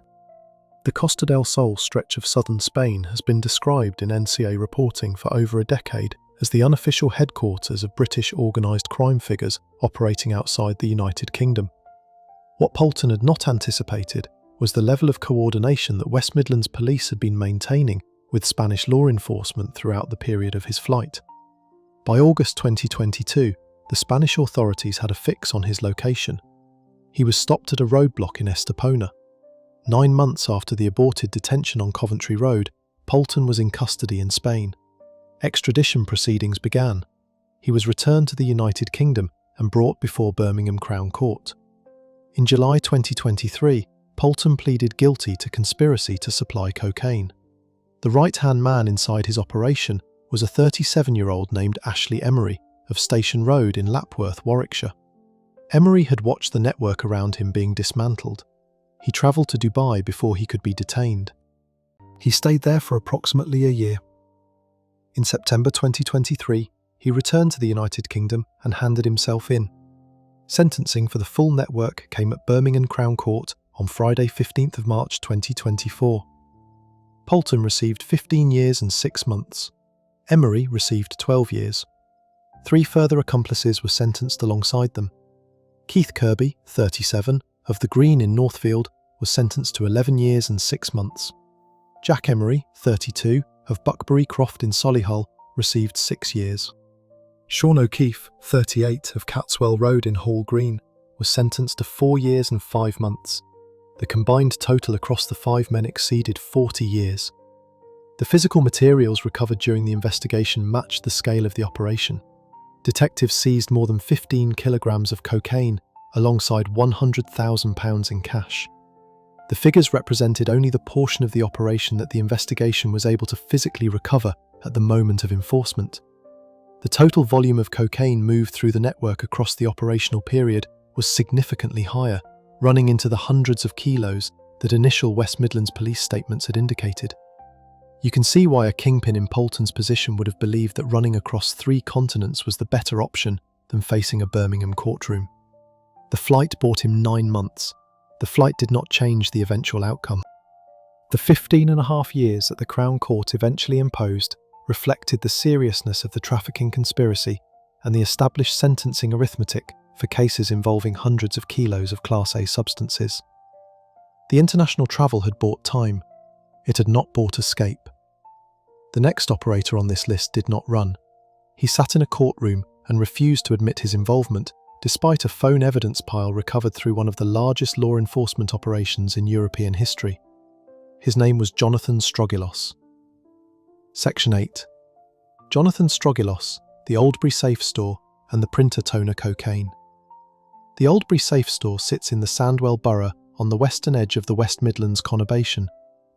The Costa del Sol stretch of southern Spain has been described in NCA reporting for over a decade as the unofficial headquarters of British organised crime figures operating outside the United Kingdom. What Poulton had not anticipated was the level of coordination that West Midlands police had been maintaining with Spanish law enforcement throughout the period of his flight. By August 2022, the Spanish authorities had a fix on his location. He was stopped at a roadblock in Estepona. 9 months after the aborted detention on Coventry Road, Poulton was in custody in Spain. Extradition proceedings began. He was returned to the United Kingdom and brought before Birmingham Crown Court. In July 2023, Poulton pleaded guilty to conspiracy to supply cocaine. The right-hand man inside his operation was a 37-year-old named Ashley Emery of Station Road in Lapworth, Warwickshire. Emery had watched the network around him being dismantled. He travelled to Dubai before he could be detained. He stayed there for approximately a year. In September 2023, he returned to the United Kingdom and handed himself in. Sentencing for the full network came at Birmingham Crown Court on Friday 15th of March 2024. Poulton received 15 years and 6 months. Emery received 12 years. 3 further accomplices were sentenced alongside them. Keith Kirby, 37, of the Green in Northfield, was sentenced to 11 years and 6 months. Jack Emery, 32, of Buckbury Croft in Solihull, received 6 years. Sean O'Keefe, 38, of Catswell Road in Hall Green, was sentenced to 4 years and 5 months. The combined total across the 5 men exceeded 40 years. The physical materials recovered during the investigation matched the scale of the operation. Detectives seized more than 15 kilograms of cocaine alongside £100,000 in cash. The figures represented only the portion of the operation that the investigation was able to physically recover at the moment of enforcement. The total volume of cocaine moved through the network across the operational period was significantly higher, running into the hundreds of kilos that initial West Midlands police statements had indicated. You can see why a kingpin in Poulton's position would have believed that running across 3 continents was the better option than facing a Birmingham courtroom. The flight bought him 9 months. The flight did not change the eventual outcome. The 15.5 years that the Crown Court eventually imposed reflected the seriousness of the trafficking conspiracy and the established sentencing arithmetic for cases involving hundreds of kilos of Class A substances. The international travel had bought time. It had not bought escape. The next operator on this list did not run. He sat in a courtroom and refused to admit his involvement, despite a phone evidence pile recovered through one of the largest law enforcement operations in European history. His name was Jonathan Strogilos. Section 8. Jonathan Strogilos, the Oldbury Safe Store and the printer toner cocaine. The Oldbury Safe Store sits in the Sandwell Borough on the western edge of the West Midlands conurbation,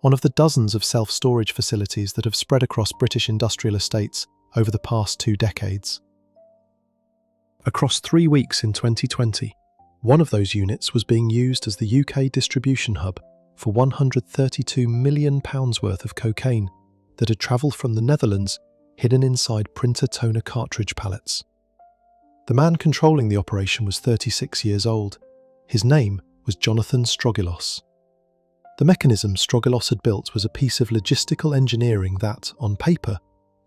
one of the dozens of self-storage facilities that have spread across British industrial estates over the past 2 decades. Across 3 weeks in 2020, one of those units was being used as the UK distribution hub for £132 million worth of cocaine that had travelled from the Netherlands hidden inside printer toner cartridge pallets. The man controlling the operation was 36 years old. His name was Jonathan Strogilos. The mechanism Strogilos had built was a piece of logistical engineering that, on paper,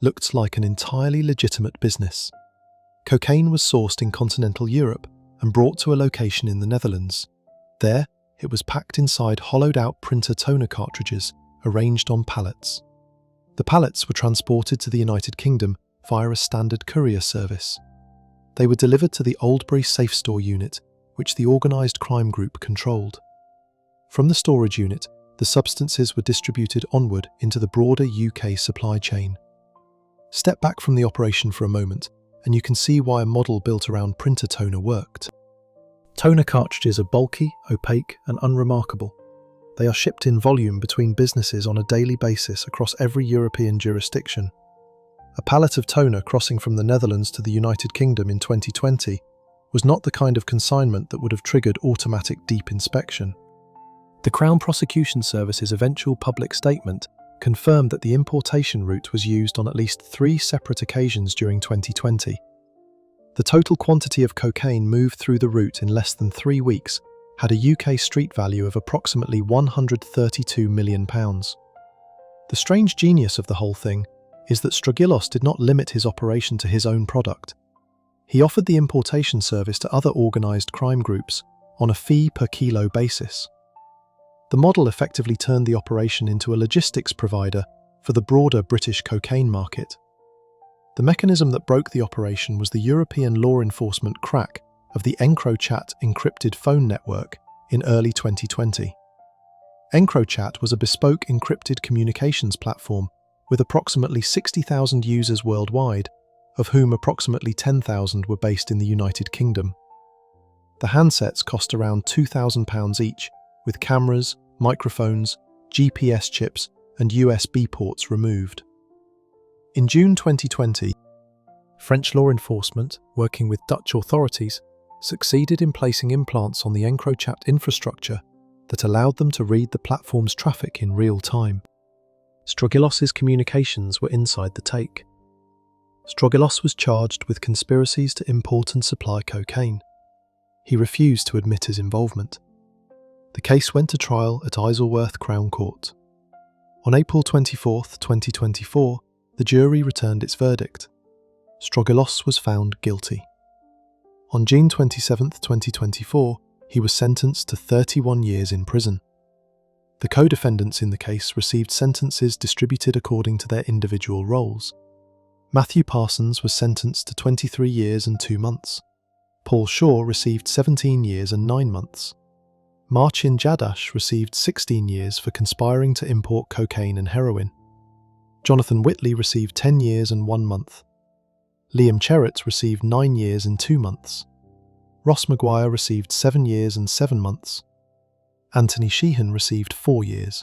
looked like an entirely legitimate business. Cocaine was sourced in continental Europe and brought to a location in the Netherlands. There, it was packed inside hollowed-out printer toner cartridges arranged on pallets. The pallets were transported to the United Kingdom via a standard courier service. They were delivered to the Oldbury Safe Store unit, which the organised crime group controlled. From the storage unit, the substances were distributed onward into the broader UK supply chain. Step back from the operation for a moment, and you can see why a model built around printer toner worked. Toner cartridges are bulky, opaque, and unremarkable. They are shipped in volume between businesses on a daily basis across every European jurisdiction. A pallet of toner crossing from the Netherlands to the United Kingdom in 2020 was not the kind of consignment that would have triggered automatic deep inspection. The Crown Prosecution Service's eventual public statement confirmed that the importation route was used on at least 3 separate occasions during 2020. The total quantity of cocaine moved through the route in less than 3 weeks had a UK street value of approximately £132 million. The strange genius of the whole thing is that Strogilos did not limit his operation to his own product. He offered the importation service to other organised crime groups on a fee-per-kilo basis. The model effectively turned the operation into a logistics provider for the broader British cocaine market. The mechanism that broke the operation was the European law enforcement crack of the EncroChat encrypted phone network in early 2020. EncroChat was a bespoke encrypted communications platform with approximately 60,000 users worldwide, of whom approximately 10,000 were based in the United Kingdom. The handsets cost around £2,000 each, with cameras, microphones, GPS chips, and USB ports removed. In June 2020, French law enforcement, working with Dutch authorities, succeeded in placing implants on the EncroChat infrastructure that allowed them to read the platform's traffic in real time. Strogilos's communications were inside the take. Strogilos was charged with conspiracies to import and supply cocaine. He refused to admit his involvement. The case went to trial at Isleworth Crown Court. On April 24, 2024, the jury returned its verdict. Strogilos was found guilty. On June 27, 2024, he was sentenced to 31 years in prison. The co-defendants in the case received sentences distributed according to their individual roles. Matthew Parsons was sentenced to 23 years and 2 months. Paul Shaw received 17 years and 9 months. Marcin Jadash received 16 years for conspiring to import cocaine and heroin. Jonathan Whitley received 10 years and 1 month. Liam Cherrett received 9 years and 2 months. Ross Maguire received 7 years and 7 months. Anthony Sheehan received 4 years.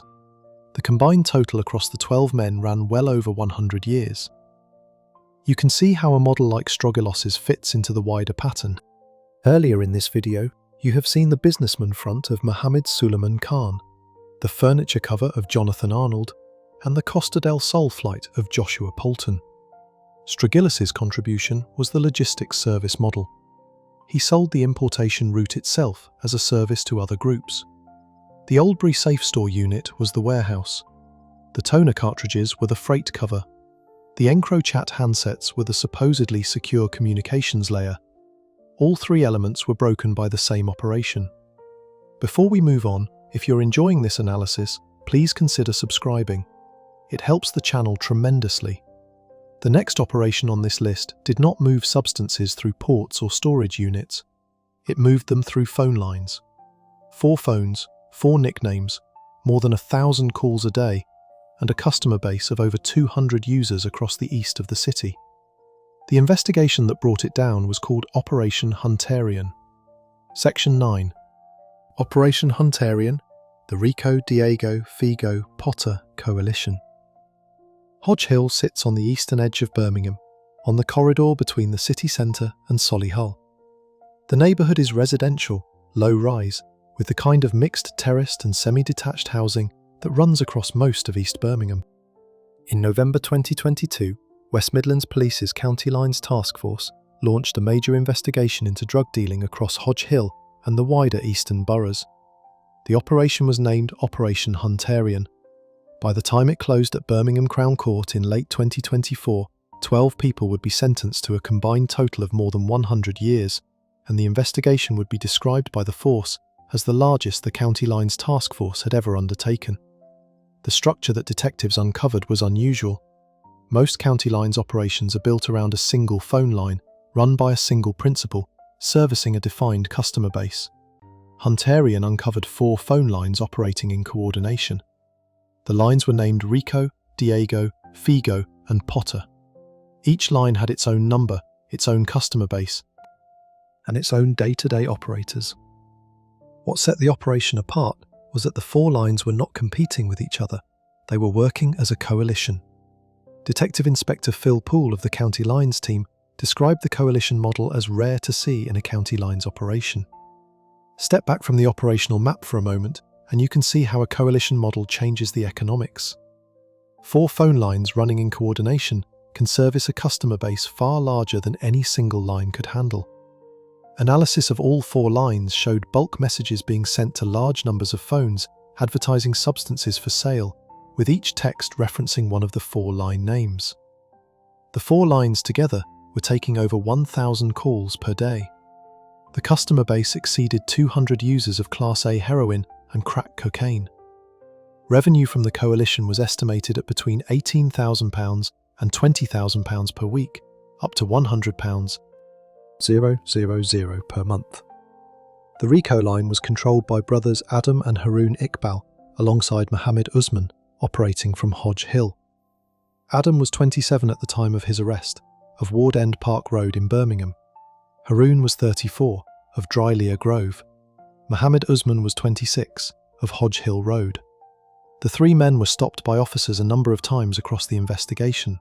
The combined total across the 12 men ran well over 100 years. You can see how a model like Strogilos's fits into the wider pattern. Earlier in this video, you have seen the businessman front of Mohammed Suleiman Khan, the furniture cover of Jonathan Arnold, and the Costa del Sol flight of Joshua Polton. Strogilos's contribution was the logistics service model. He sold the importation route itself as a service to other groups. The Oldbury Safe Store unit was the warehouse. The toner cartridges were the freight cover. The EncroChat handsets were the supposedly secure communications layer. All 3 elements were broken by the same operation. Before we move on, if you're enjoying this analysis, please consider subscribing. It helps the channel tremendously. The next operation on this list did not move substances through ports or storage units. It moved them through phone lines. 4 phones, 4 nicknames, more than 1,000 calls a day, and a customer base of over 200 users across the east of the city. The investigation that brought it down was called Operation Hunterian. Section 9. Operation Hunterian, the Rico, Diego, Figo, Potter Coalition. Hodge Hill sits on the eastern edge of Birmingham, on the corridor between the city centre and Solihull. The neighbourhood is residential, low-rise, with the kind of mixed terraced and semi-detached housing that runs across most of East Birmingham. In November 2022, West Midlands Police's County Lines Task Force launched a major investigation into drug dealing across Hodge Hill and the wider eastern boroughs. The operation was named Operation Hunterian. By the time it closed at Birmingham Crown Court in late 2024, 12 people would be sentenced to a combined total of more than 100 years, and the investigation would be described by the force as the largest the County Lines Task Force had ever undertaken. The structure that detectives uncovered was unusual. Most county lines operations are built around a single phone line, run by a single principal, servicing a defined customer base. Hunterian uncovered 4 phone lines operating in coordination. The lines were named Rico, Diego, Figo, and Potter. Each line had its own number, its own customer base, and its own day-to-day operators. What set the operation apart was that the 4 lines were not competing with each other. They were working as a coalition. Detective Inspector Phil Poole of the County Lines team described the coalition model as rare to see in a county lines operation. Step back from the operational map for a moment, and you can see how a coalition model changes the economics. 4 phone lines running in coordination can service a customer base far larger than any single line could handle. Analysis of all 4 lines showed bulk messages being sent to large numbers of phones advertising substances for sale, with each text referencing one of the 4 line names. The 4 lines together were taking over 1,000 calls per day. The customer base exceeded 200 users of Class A heroin and crack cocaine. Revenue from the coalition was estimated at between £18,000 and £20,000 per week, up to £100,000 per month. The Rico line was controlled by brothers Adam and Haroon Iqbal, alongside Mohammed Usman, operating from Hodge Hill. Adam was 27 at the time of his arrest, of Ward End Park Road in Birmingham. Haroon was 34, of Drylea Grove. Mohammed Usman was 26, of Hodge Hill Road. The 3 men were stopped by officers a number of times across the investigation.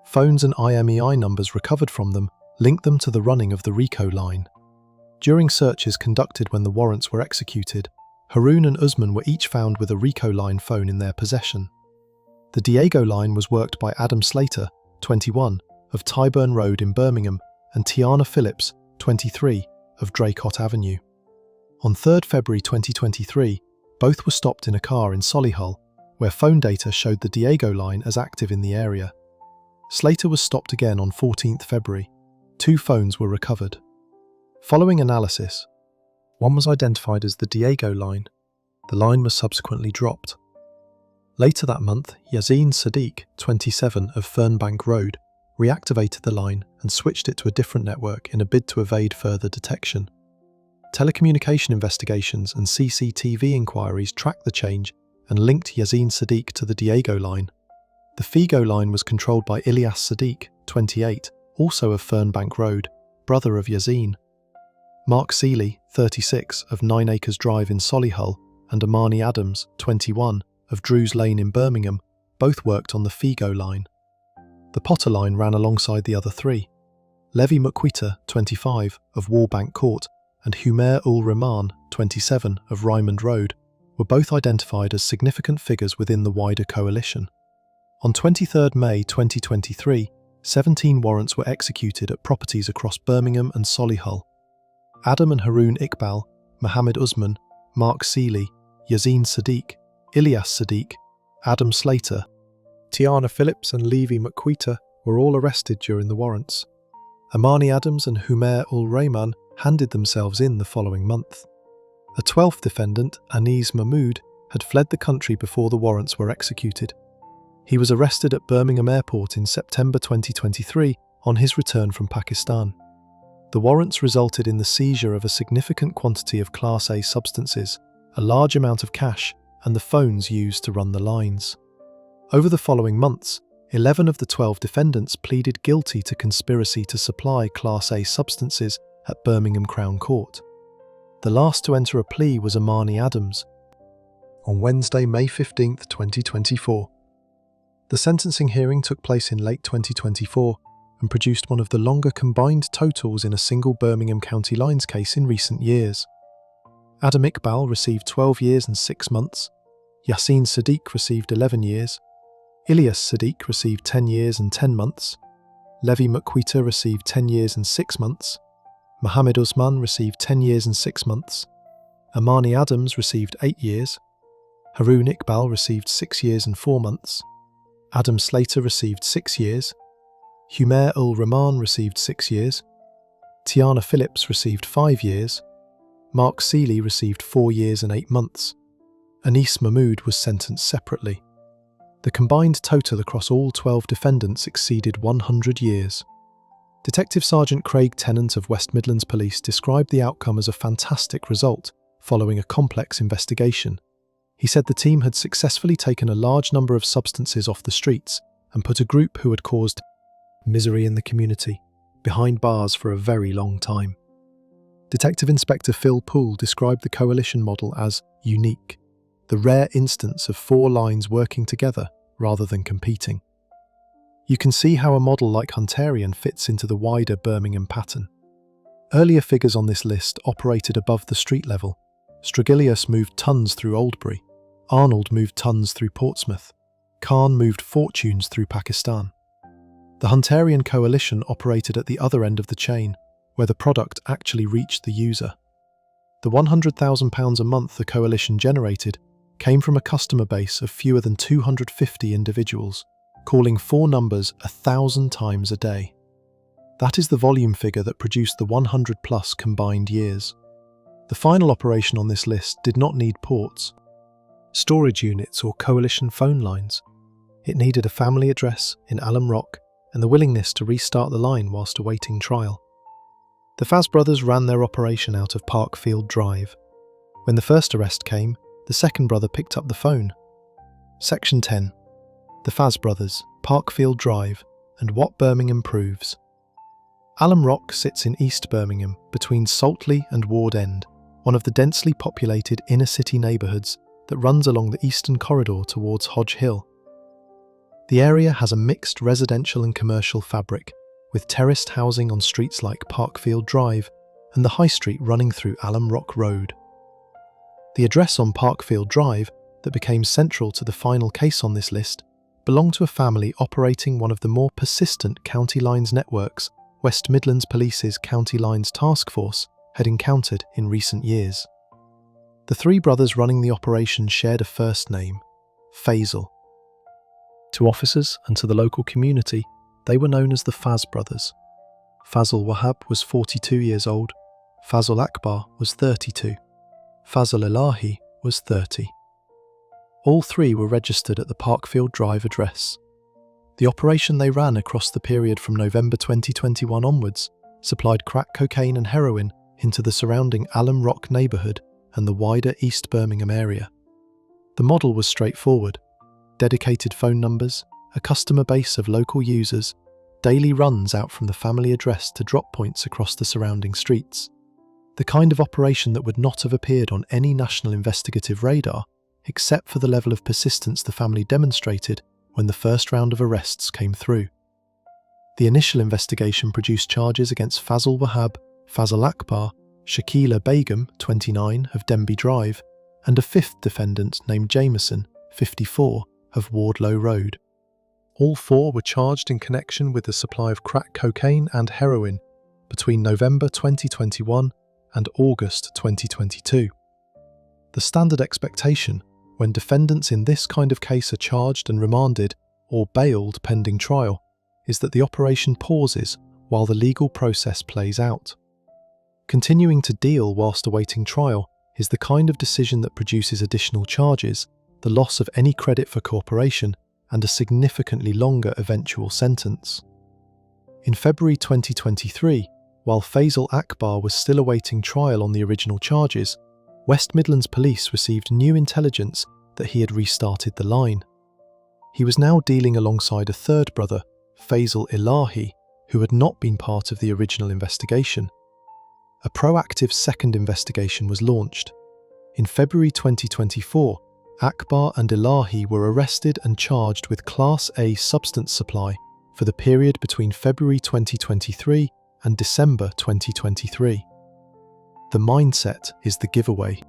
Phones and IMEI numbers recovered from them linked them to the running of the Rico line. During searches conducted when the warrants were executed, Haroon and Usman were each found with a Rico line phone in their possession. The Diego line was worked by Adam Slater, 21, of Tyburn Road in Birmingham, and Tiana Phillips, 23, of Draycott Avenue. On 3 February 2023, both were stopped in a car in Solihull, where phone data showed the Diego line as active in the area. Slater was stopped again on 14 February. 2 phones were recovered. Following analysis, one was identified as the Diego line. The line was subsequently dropped. Later that month, Yazin Sadiq, 27, of Fernbank Road, reactivated the line and switched it to a different network in a bid to evade further detection. Telecommunication investigations and CCTV inquiries tracked the change and linked Yazin Sadiq to the Diego line. The Figo line was controlled by Ilyas Sadiq, 28, also of Fernbank Road, brother of Yazin. Mark Seeley, 36, of 9 Acres Drive in Solihull, and Amani Adams, 21, of Drews Lane in Birmingham, both worked on the Figo line. The Potter line ran alongside the other 3. Levi Mukwita, 25, of Wallbank Court, and Humair ul Rahman, 27, of Rymond Road, were both identified as significant figures within the wider coalition. On 23 May 2023, 17 warrants were executed at properties across Birmingham and Solihull. Adam and Haroon Iqbal, Mohammed Usman, Mark Seeley, Yazin Sadiq, Ilyas Sadiq, Adam Slater, Tiana Phillips and Levi Mukwita were all arrested during the warrants. Amani Adams and Humair ul Rahman handed themselves in the following month. A 12th defendant, Anis Mahmood, had fled the country before the warrants were executed. He was arrested at Birmingham Airport in September 2023 on his return from Pakistan. The warrants resulted in the seizure of a significant quantity of Class A substances, a large amount of cash, and the phones used to run the lines. Over the following months, 11 of the 12 defendants pleaded guilty to conspiracy to supply Class A substances at Birmingham Crown Court. The last to enter a plea was Amani Adams on Wednesday, May 15, 2024. The sentencing hearing took place in late 2024 and produced one of the longer combined totals in a single Birmingham County Lines case in recent years. Adam Iqbal received 12 years and 6 months, Yazin Sadiq received 11 years, Ilyas Sadiq received 10 years and 10 months, Levi Mukwita received 10 years and 6 months, Mohammed Usman received 10 years and 6 months, Amani Adams received 8 years, Haroon Iqbal received 6 years and 4 months, Adam Slater received 6 years, Humair ul Rahman received 6 years, Tiana Phillips received 5 years, Mark Seeley received 4 years and 8 months. Anis Mahmood was sentenced separately. The combined total across all 12 defendants exceeded 100 years. Detective Sergeant Craig Tennant of West Midlands Police described the outcome as a fantastic result following a complex investigation. He said the team had successfully taken a large number of substances off the streets and put a group who had caused misery in the community behind bars for a very long time. Detective Inspector Phil Poole described the coalition model as unique, the rare instance of 4 lines working together rather than competing. You can see how a model like Hunterian fits into the wider Birmingham pattern. Earlier figures on this list operated above the street level. Strigilius moved tons through Oldbury. Arnold moved tons through Portsmouth. Khan moved fortunes through Pakistan. The Hunterian coalition operated at the other end of the chain, where the product actually reached the user. The £100,000 a month the coalition generated came from a customer base of fewer than 250 individuals, calling 4 numbers 1,000 times a day. That is the volume figure that produced the 100-plus combined years. The final operation on this list did not need ports, storage units or coalition phone lines. It needed a family address in Alum Rock and the willingness to restart the line whilst awaiting trial. The Faz brothers ran their operation out of Parkfield Drive. When the first arrest came, the second brother picked up the phone. Section 10. The Faz brothers, Parkfield Drive, and what Birmingham proves. Alum Rock sits in East Birmingham, between Saltley and Ward End, one of the densely populated inner-city neighbourhoods that runs along the eastern corridor towards Hodge Hill. The area has a mixed residential and commercial fabric, with terraced housing on streets like Parkfield Drive and the High Street running through Alum Rock Road. The address on Parkfield Drive that became central to the final case on this list belonged to a family operating one of the more persistent county lines networks West Midlands Police's County Lines Task Force had encountered in recent years. The 3 brothers running the operation shared a first name, Faisal. To officers and to the local community, they were known as the Faz brothers. Fazl Wahab was 42 years old, Fazl Akbar was 32, Fazl Ilahi was 30. All 3 were registered at the Parkfield Drive address. The operation they ran across the period from November 2021 onwards supplied crack cocaine and heroin into the surrounding Alum Rock neighbourhood and the wider East Birmingham area. The model was straightforward: dedicated phone numbers, a customer base of local users, daily runs out from the family address to drop points across the surrounding streets. The kind of operation that would not have appeared on any national investigative radar, except for the level of persistence the family demonstrated when the first round of arrests came through. The initial investigation produced charges against Fazl Wahab, Fazl Akbar, Shakila Begum, 29, of Denby Drive, and a 5th defendant named Jameson, 54, of Wardlow Road. All 4 were charged in connection with the supply of crack cocaine and heroin between November 2021 and August 2022. The standard expectation when defendants in this kind of case are charged and remanded or bailed pending trial is that the operation pauses while the legal process plays out. Continuing to deal whilst awaiting trial is the kind of decision that produces additional charges, the loss of any credit for cooperation, and a significantly longer eventual sentence. In February 2023, while Faisal Akbar was still awaiting trial on the original charges, West Midlands Police received new intelligence that he had restarted the line. He was now dealing alongside a 3rd brother, Faisal Ilahi, who had not been part of the original investigation. A proactive 2nd investigation was launched. In February 2024, Akbar and Ilahi were arrested and charged with Class A substance supply for the period between February 2023 and December 2023. The mindset is the giveaway.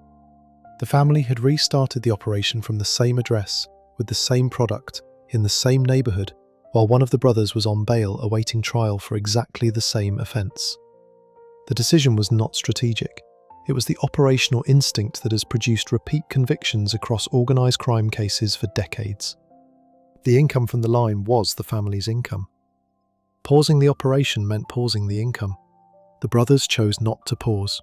The family had restarted the operation from the same address, with the same product, in the same neighbourhood, while one of the brothers was on bail awaiting trial for exactly the same offence. The decision was not strategic. It was the operational instinct that has produced repeat convictions across organised crime cases for decades. The income from the line was the family's income. Pausing the operation meant pausing the income. The brothers chose not to pause.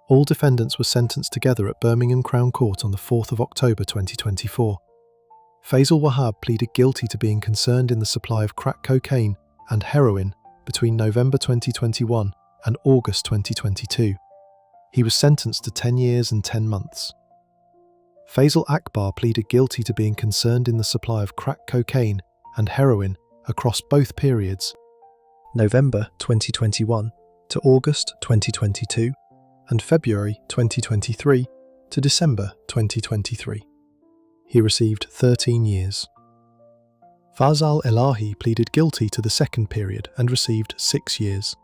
All defendants were sentenced together at Birmingham Crown Court on the 4th of October 2024. Faisal Wahab pleaded guilty to being concerned in the supply of crack cocaine and heroin between November 2021 and August 2022. He was sentenced to 10 years and 10 months. Faisal Akbar pleaded guilty to being concerned in the supply of crack cocaine and heroin across both periods, November 2021 to August 2022 and February 2023 to December 2023. He received 13 years. Fazal Elahi pleaded guilty to the second period and received 6 years.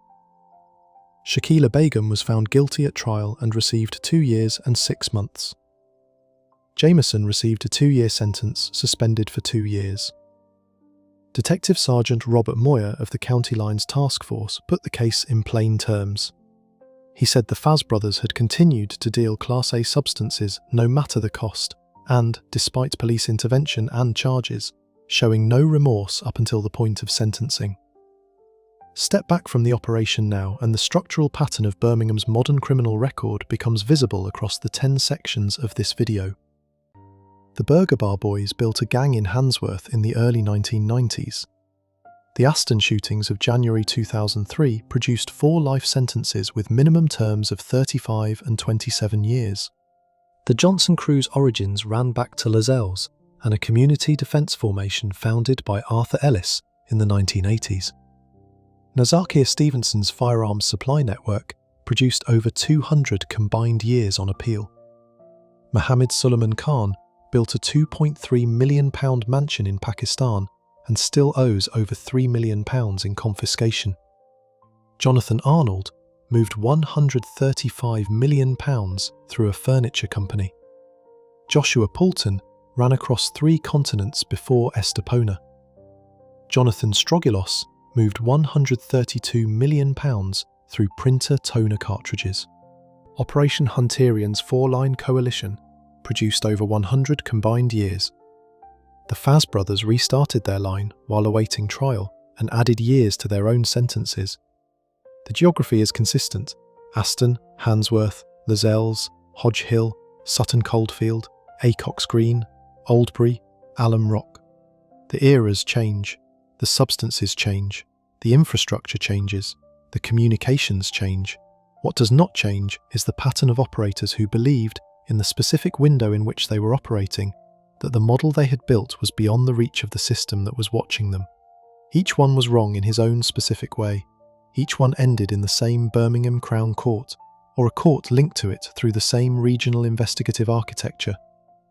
Shakila Begum was found guilty at trial and received 2 years and 6 months. Jameson received a 2-year sentence, suspended for 2 years. Detective Sergeant Robert Moyer of the County Lines Task Force put the case in plain terms. He said the Faz brothers had continued to deal Class A substances no matter the cost and, despite police intervention and charges, showing no remorse up until the point of sentencing. Step back from the operation now and the structural pattern of Birmingham's modern criminal record becomes visible across the 10 sections of this video. The Burger Bar Boys built a gang in Handsworth in the early 1990s. The Aston shootings of January 2003 produced 4 life sentences with minimum terms of 35 and 27 years. The Johnson crew's origins ran back to Lascelles and a community defence formation founded by Arthur Ellis in the 1980s. Nazakir Stevenson's firearms supply network produced over 200 combined years on appeal. Mohammed Suleiman Khan built a £2.3 million mansion in Pakistan and still owes over £3 million in confiscation. Jonathan Arnold moved £135 million through a furniture company. Joshua Poulton ran across 3 continents before Estepona. Jonathan Strogilos moved £132 million through printer toner cartridges. Operation Hunterian's 4-line coalition produced over 100 combined years. The Faz brothers restarted their line while awaiting trial and added years to their own sentences. The geography is consistent: Aston, Handsworth, Lascelles, Hodge Hill, Sutton Coldfield, Acox Green, Oldbury, Alum Rock. The eras change, the substances change, the infrastructure changes, the communications change. What does not change is the pattern of operators who believed, in the specific window in which they were operating, that the model they had built was beyond the reach of the system that was watching them. Each one was wrong in his own specific way. Each one ended in the same Birmingham Crown Court, or a court linked to it through the same regional investigative architecture,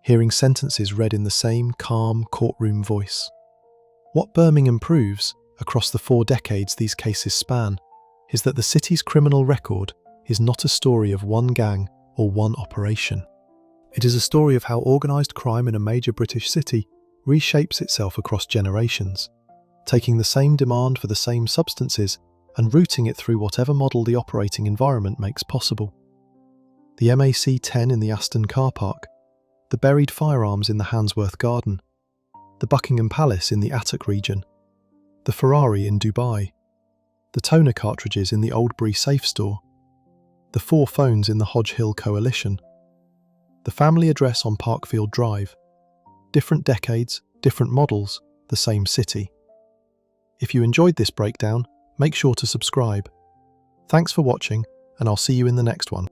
hearing sentences read in the same calm courtroom voice. What Birmingham proves, across the 4 decades these cases span, is that the city's criminal record is not a story of one gang or one operation. It is a story of how organised crime in a major British city reshapes itself across generations, taking the same demand for the same substances and routing it through whatever model the operating environment makes possible. The MAC-10 in the Aston car park, the buried firearms in the Handsworth garden, the Buckingham Palace in the Attock region, the Ferrari in Dubai, the toner cartridges in the Oldbury safe store, the 4 phones in the Hodge Hill coalition, the family address on Parkfield Drive. Different decades, different models, the same city. If you enjoyed this breakdown, make sure to subscribe. Thanks for watching, and I'll see you in the next one.